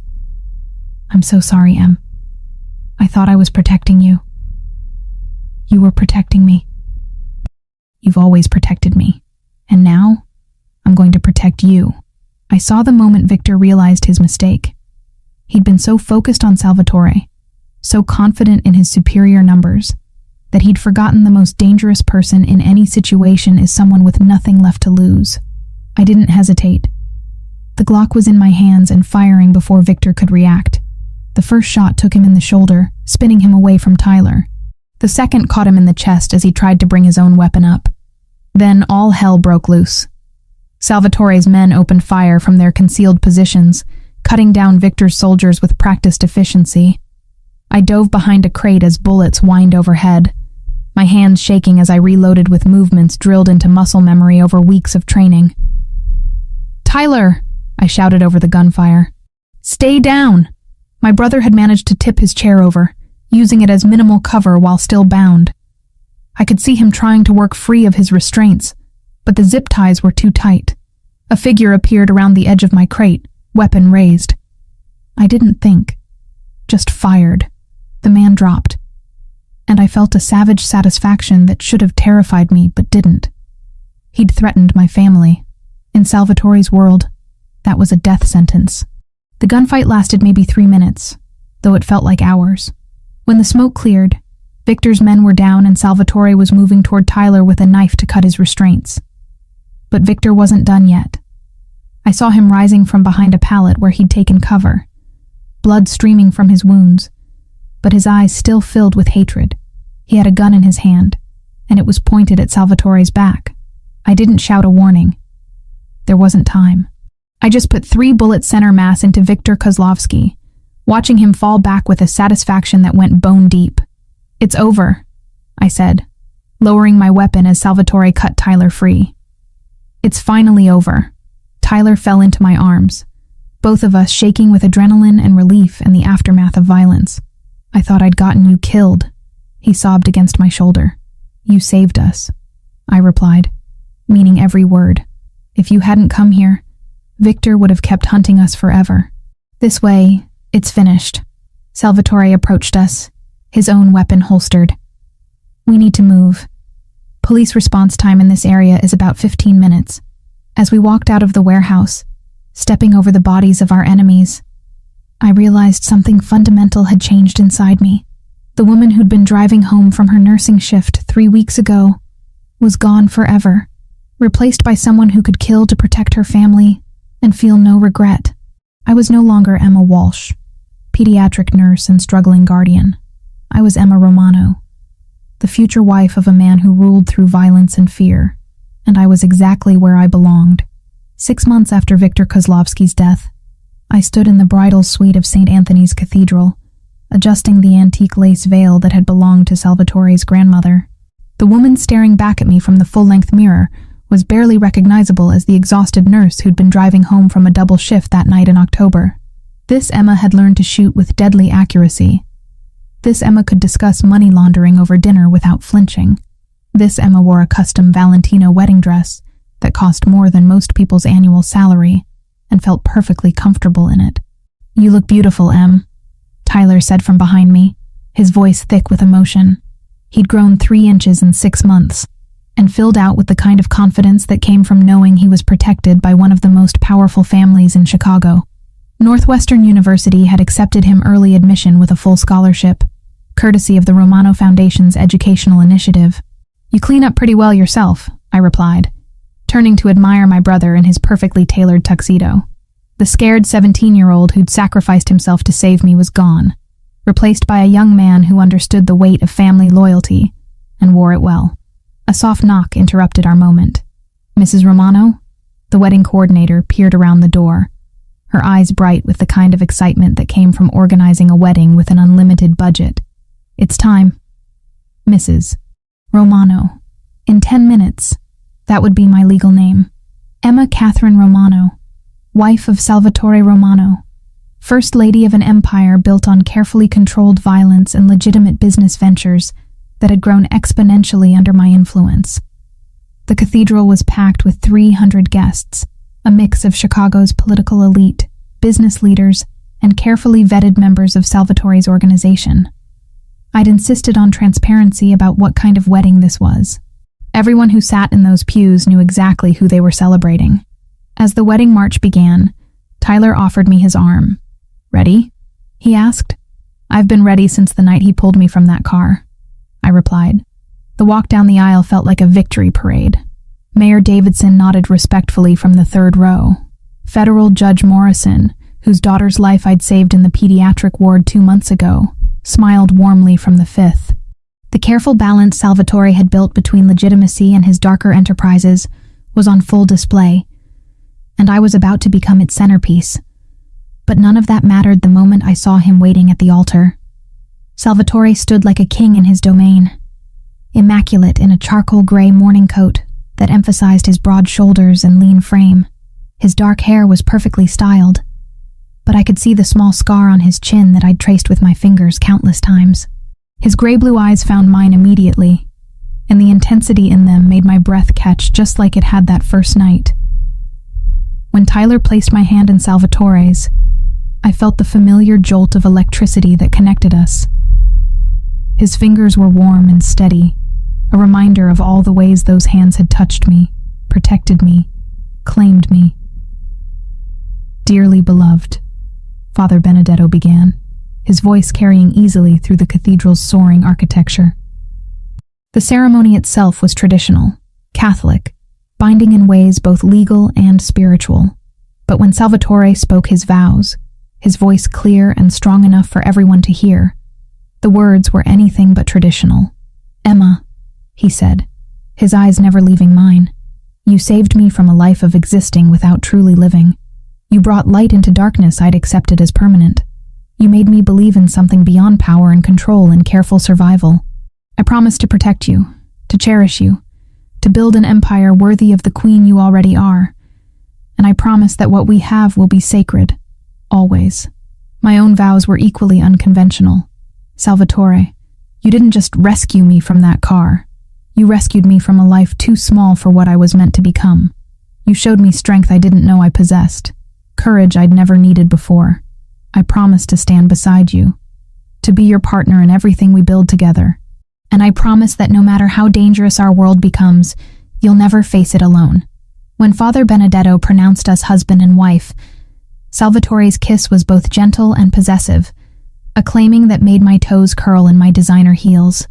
I'm so sorry, Em. I thought I was protecting you. You were protecting me. You've always protected me, and now I'm going to protect you. I saw the moment Victor realized his mistake. He'd been so focused on Salvatore, so confident in his superior numbers, that he'd forgotten the most dangerous person in any situation is someone with nothing left to lose. I didn't hesitate. The Glock was in my hands and firing before Victor could react. The first shot took him in the shoulder, spinning him away from Tyler. The second caught him in the chest as he tried to bring his own weapon up. Then all hell broke loose. Salvatore's men opened fire from their concealed positions, cutting down Victor's soldiers with practiced efficiency. I dove behind a crate as bullets whined overhead, my hands shaking as I reloaded with movements drilled into muscle memory over weeks of training. Tyler, I shouted over the gunfire. Stay down! My brother had managed to tip his chair over, using it as minimal cover while still bound. I could see him trying to work free of his restraints, but the zip ties were too tight. A figure appeared around the edge of my crate, weapon raised. I didn't think, just fired. The man dropped, and I felt a savage satisfaction that should have terrified me but didn't. He'd threatened my family. In Salvatore's world, that was a death sentence. The gunfight lasted maybe 3 minutes, though it felt like hours. When the smoke cleared, Victor's men were down and Salvatore was moving toward Tyler with a knife to cut his restraints. But Victor wasn't done yet. I saw him rising from behind a pallet where he'd taken cover, blood streaming from his wounds, but his eyes still filled with hatred. He had a gun in his hand, and it was pointed at Salvatore's back. I didn't shout a warning. There wasn't time. I just put 3 bullets center mass into Viktor Kozlovsky, watching him fall back with a satisfaction that went bone deep. It's over, I said, lowering my weapon as Salvatore cut Tyler free. It's finally over. Tyler fell into my arms, both of us shaking with adrenaline and relief in the aftermath of violence. I thought I'd gotten you killed, he sobbed against my shoulder. You saved us, I replied, meaning every word. If you hadn't come here, Victor would have kept hunting us forever. This way, it's finished. Salvatore approached us, his own weapon holstered. We need to move. Police response time in this area is about 15 minutes. As we walked out of the warehouse, stepping over the bodies of our enemies, I realized something fundamental had changed inside me. The woman who'd been driving home from her nursing shift 3 weeks ago was gone forever, replaced by someone who could kill to protect her family and feel no regret. I was no longer Emma Walsh, pediatric nurse and struggling guardian. I was Emma Romano, the future wife of a man who ruled through violence and fear, and I was exactly where I belonged. 6 months after Viktor Kozlovsky's death, I stood in the bridal suite of St. Anthony's Cathedral, adjusting the antique lace veil that had belonged to Salvatore's grandmother. The woman staring back at me from the full-length mirror was barely recognizable as the exhausted nurse who'd been driving home from a double shift that night in October. This Emma had learned to shoot with deadly accuracy. This Emma could discuss money laundering over dinner without flinching. This Emma wore a custom Valentino wedding dress that cost more than most people's annual salary and felt perfectly comfortable in it. You look beautiful, Em, Tyler said from behind me, his voice thick with emotion. He'd grown 3 inches in 6 months and filled out with the kind of confidence that came from knowing he was protected by one of the most powerful families in Chicago. Northwestern University had accepted him early admission with a full scholarship, courtesy of the Romano Foundation's educational initiative. You clean up pretty well yourself, I replied, turning to admire my brother in his perfectly tailored tuxedo. The scared 17-year-old who'd sacrificed himself to save me was gone, replaced by a young man who understood the weight of family loyalty and wore it well. A soft knock interrupted our moment. "Mrs. Romano?" The wedding coordinator peered around the door, her eyes bright with the kind of excitement that came from organizing a wedding with an unlimited budget. "It's time." "Mrs. Romano. In 10 minutes. That would be my legal name. Emma Catherine Romano, wife of Salvatore Romano, First Lady of an empire built on carefully controlled violence and legitimate business ventures that had grown exponentially under my influence." The cathedral was packed with 300 guests, a mix of Chicago's political elite, business leaders, and carefully vetted members of Salvatore's organization. I'd insisted on transparency about what kind of wedding this was. Everyone who sat in those pews knew exactly who they were celebrating. As the wedding march began, Tyler offered me his arm. "Ready?" he asked. "I've been ready since the night he pulled me from that car," I replied. The walk down the aisle felt like a victory parade. Mayor Davidson nodded respectfully from the third row. Federal Judge Morrison, whose daughter's life I'd saved in the pediatric ward 2 months ago, smiled warmly from the fifth. The careful balance Salvatore had built between legitimacy and his darker enterprises was on full display, and I was about to become its centerpiece. But none of that mattered the moment I saw him waiting at the altar. Salvatore stood like a king in his domain, immaculate in a charcoal gray morning coat that emphasized his broad shoulders and lean frame. His dark hair was perfectly styled, but I could see the small scar on his chin that I'd traced with my fingers countless times. His gray-blue eyes found mine immediately, and the intensity in them made my breath catch just like it had that first night. When Tyler placed my hand in Salvatore's, I felt the familiar jolt of electricity that connected us. His fingers were warm and steady, a reminder of all the ways those hands had touched me, protected me, claimed me. "Dearly beloved," Father Benedetto began, his voice carrying easily through the cathedral's soaring architecture. The ceremony itself was traditional, Catholic, binding in ways both legal and spiritual. But when Salvatore spoke his vows, his voice clear and strong enough for everyone to hear, the words were anything but traditional. "Emma," he said, his eyes never leaving mine, "you saved me from a life of existing without truly living. You brought light into darkness I'd accepted as permanent. You made me believe in something beyond power and control and careful survival. I promise to protect you, to cherish you, to build an empire worthy of the queen you already are. And I promise that what we have will be sacred, always." My own vows were equally unconventional. "Salvatore, you didn't just rescue me from that car. You rescued me from a life too small for what I was meant to become. You showed me strength I didn't know I possessed, courage I'd never needed before. I promise to stand beside you, to be your partner in everything we build together. And I promise that no matter how dangerous our world becomes, you'll never face it alone." When Father Benedetto pronounced us husband and wife, Salvatore's kiss was both gentle and possessive, a claiming that made my toes curl in my designer heels.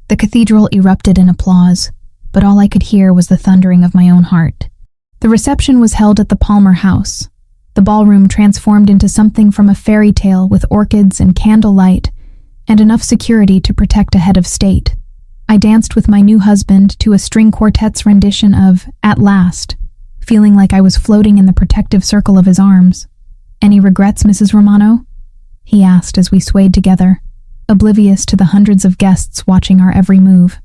The cathedral erupted in applause, but all I could hear was the thundering of my own heart. The reception was held at the Palmer House, the ballroom transformed into something from a fairy tale with orchids and candlelight and enough security to protect a head of state. I danced with my new husband to a string quartet's rendition of "At Last," feeling like I was floating in the protective circle of his arms. "Any regrets, Mrs. Romano?" he asked as we swayed together, oblivious to the hundreds of guests watching our every move.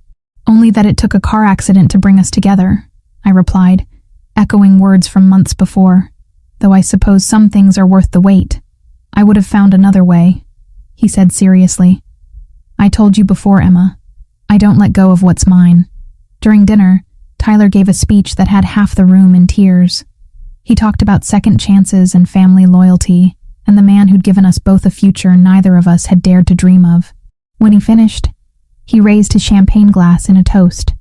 "Only that it took a car accident to bring us together," I replied, echoing words from months before. "Though I suppose some things are worth the wait. I would have found another way," he said seriously. "I told you before, Emma. I don't let go of what's mine." During dinner, Tyler gave a speech that had half the room in tears. He talked about second chances and family loyalty, and the man who'd given us both a future neither of us had dared to dream of. When he finished, he raised his champagne glass in a toast.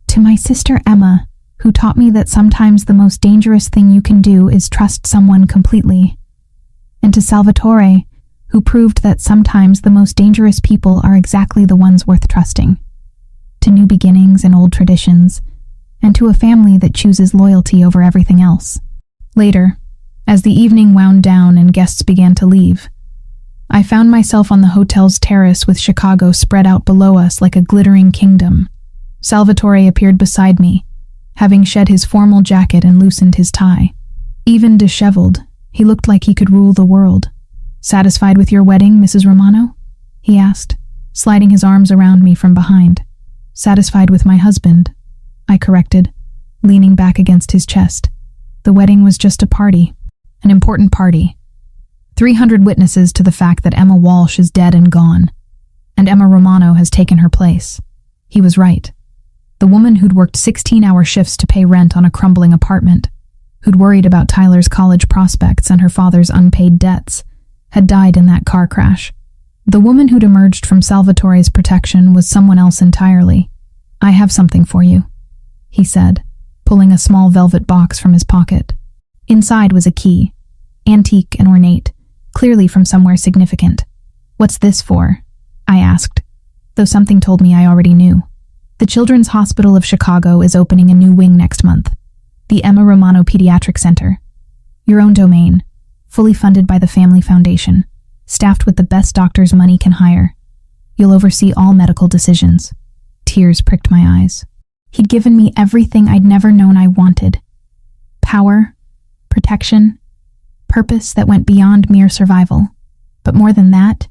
"To my sister Emma, who taught me that sometimes the most dangerous thing you can do is trust someone completely. And to Salvatore, who proved that sometimes the most dangerous people are exactly the ones worth trusting. To new beginnings and old traditions, and to a family that chooses loyalty over everything else. Later, as the evening wound down and guests began to leave, I found myself on the hotel's terrace with Chicago spread out below us like a glittering kingdom. Salvatore appeared beside me, having shed his formal jacket and loosened his tie. Even disheveled, he looked like he could rule the world. "Satisfied with your wedding, Mrs. Romano?" he asked, sliding his arms around me from behind. "Satisfied with my husband," I corrected, leaning back against his chest. The wedding was just a party, an important party. 300 witnesses to the fact that Emma Walsh is dead and gone, and Emma Romano has taken her place. He was right. The woman who'd worked 16-hour shifts to pay rent on a crumbling apartment, who'd worried about Tyler's college prospects and her father's unpaid debts, had died in that car crash. The woman who'd emerged from Salvatore's protection was someone else entirely. "I have something for you," he said, pulling a small velvet box from his pocket. Inside was a key, antique and ornate, clearly from somewhere significant. "What's this for?" I asked, though something told me I already knew. "The Children's Hospital of Chicago is opening a new wing next month, the Emma Romano Pediatric Center. Your own domain, fully funded by the Family Foundation, staffed with the best doctors money can hire. You'll oversee all medical decisions." Tears pricked my eyes. He'd given me everything I'd never known I wanted. Power, protection, purpose that went beyond mere survival. But more than that,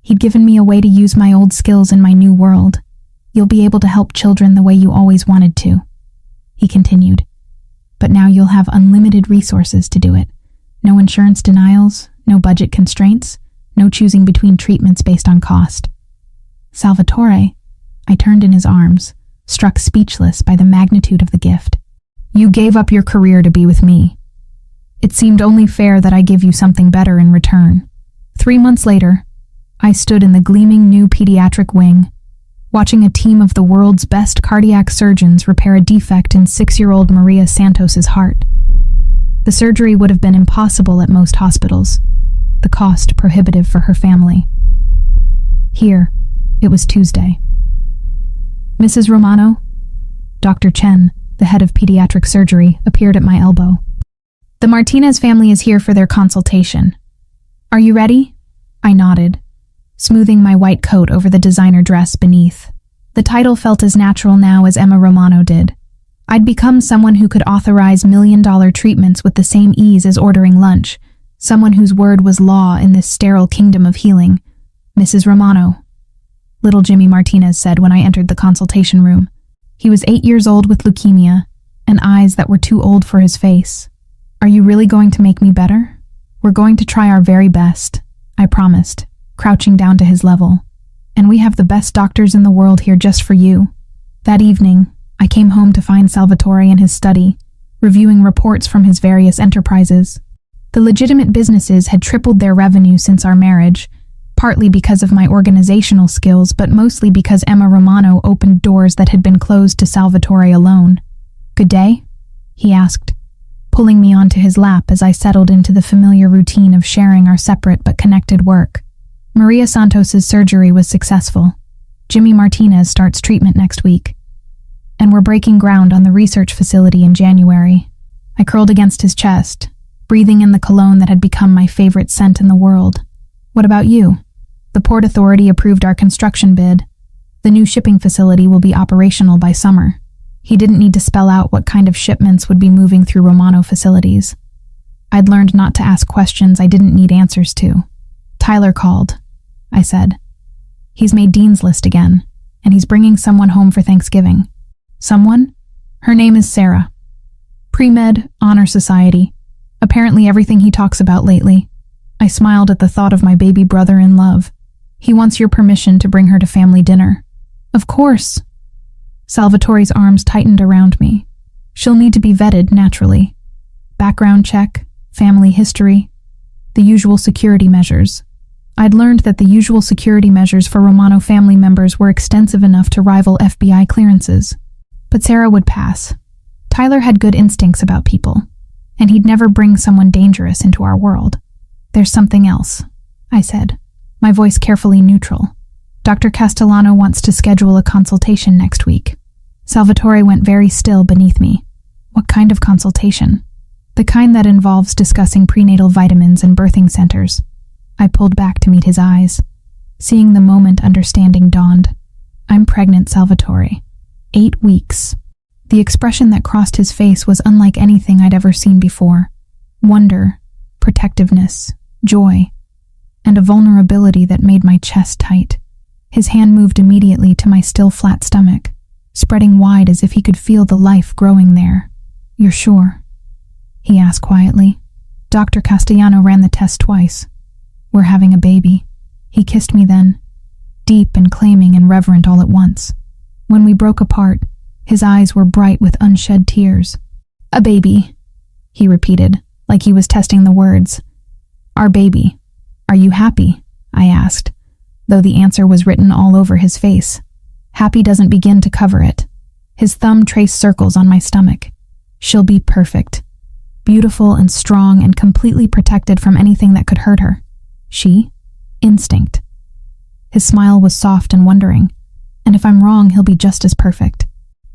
he'd given me a way to use my old skills in my new world. "You'll be able to help children the way you always wanted to," he continued. "But now you'll have unlimited resources to do it. No insurance denials, no budget constraints, no choosing between treatments based on cost." "Salvatore," I turned in his arms, struck speechless by the magnitude of the gift. "You gave up your career to be with me. It seemed only fair that I give you something better in return." 3 months later, I stood in the gleaming new pediatric wing, watching a team of the world's best cardiac surgeons repair a defect in 6-year-old Maria Santos's heart. The surgery would have been impossible at most hospitals, the cost prohibitive for her family. Here, it was Tuesday. "Mrs. Romano?" Dr. Chen, the head of pediatric surgery, appeared at my elbow. "The Martinez family is here for their consultation. Are you ready?" I nodded, smoothing my white coat over the designer dress beneath. The title felt as natural now as Emma Romano did. I'd become someone who could authorize million-dollar treatments with the same ease as ordering lunch, someone whose word was law in this sterile kingdom of healing. "Mrs. Romano," little Jimmy Martinez said when I entered the consultation room. He was 8 years old with leukemia, and eyes that were too old for his face. "Are you really going to make me better?" "We're going to try our very best," I promised, crouching down to his level. "And we have the best doctors in the world here just for you." That evening, I came home to find Salvatore in his study, reviewing reports from his various enterprises. The legitimate businesses had tripled their revenue since our marriage, partly because of my organizational skills, but mostly because Emma Romano opened doors that had been closed to Salvatore alone. "Good day?" he asked, pulling me onto his lap as I settled into the familiar routine of sharing our separate but connected work. "Maria Santos's surgery was successful. Jimmy Martinez starts treatment next week. And we're breaking ground on the research facility in January." I curled against his chest, breathing in the cologne that had become my favorite scent in the world. "What about you?" "The Port Authority approved our construction bid. The new shipping facility will be operational by summer." He didn't need to spell out what kind of shipments would be moving through Romano facilities. I'd learned not to ask questions I didn't need answers to. "Tyler called," I said. "He's made Dean's List again, and he's bringing someone home for Thanksgiving." "Someone?" "Her name is Sarah. Pre-med, honor society. Apparently everything he talks about lately." I smiled at the thought of my baby brother in love. "He wants your permission to bring her to family dinner." "Of course." Salvatore's arms tightened around me. "She'll need to be vetted, naturally. Background check, family history, the usual security measures." I'd learned that the usual security measures for Romano family members were extensive enough to rival FBI clearances. But Sarah would pass. Tyler had good instincts about people, and he'd never bring someone dangerous into our world. "There's something else," I said, my voice carefully neutral. "Dr. Castellano wants to schedule a consultation next week." Salvatore went very still beneath me. What kind of consultation? The kind that involves discussing prenatal vitamins and birthing centers. I pulled back to meet his eyes. Seeing the moment, understanding dawned. I'm pregnant, Salvatore. 8 weeks. The expression that crossed his face was unlike anything I'd ever seen before. Wonder, protectiveness, joy, and a vulnerability that made my chest tight. His hand moved immediately to my still flat stomach, spreading wide as if he could feel the life growing there. You're sure? He asked quietly. Dr. Castellano ran the test twice. We're having a baby. He kissed me then, deep and claiming and reverent all at once. When we broke apart, his eyes were bright with unshed tears. A baby, he repeated, like he was testing the words. Our baby. Are you happy? I asked, though the answer was written all over his face. Happy doesn't begin to cover it. His thumb traced circles on my stomach. She'll be perfect. Beautiful and strong and completely protected from anything that could hurt her. She? Instinct. His smile was soft and wondering, and if I'm wrong, he'll be just as perfect.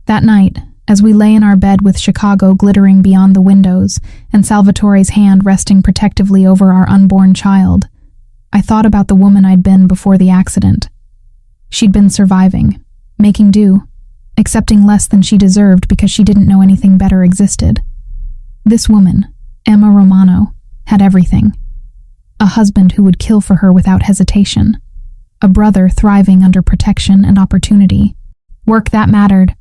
That night, as we lay in our bed with Chicago glittering beyond the windows and Salvatore's hand resting protectively over our unborn child, I thought about the woman I'd been before the accident. She'd been surviving, making do, accepting less than she deserved because she didn't know anything better existed. This woman, Emma Romano, had everything. A husband who would kill for her without hesitation. A brother thriving under protection and opportunity. Work that mattered.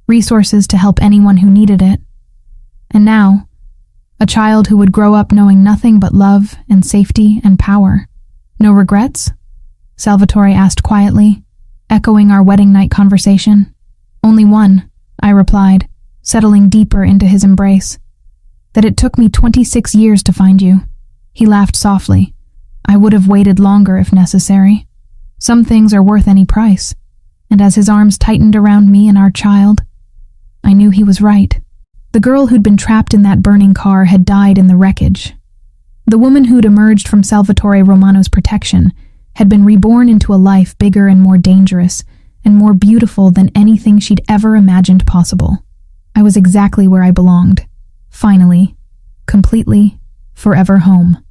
Resources to help anyone who needed it. And now, a child who would grow up knowing nothing but love and safety and power. No regrets? Salvatore asked quietly, echoing our wedding night conversation. Only one, I replied, settling deeper into his embrace. That it took me 26 years to find you. He laughed softly. I would have waited longer if necessary. Some things are worth any price. And as his arms tightened around me and our child, I knew he was right. The girl who'd been trapped in that burning car had died in the wreckage. The woman who'd emerged from Salvatore Romano's protection had been reborn into a life bigger and more dangerous and more beautiful than anything she'd ever imagined possible. I was exactly where I belonged. Finally, completely, forever home.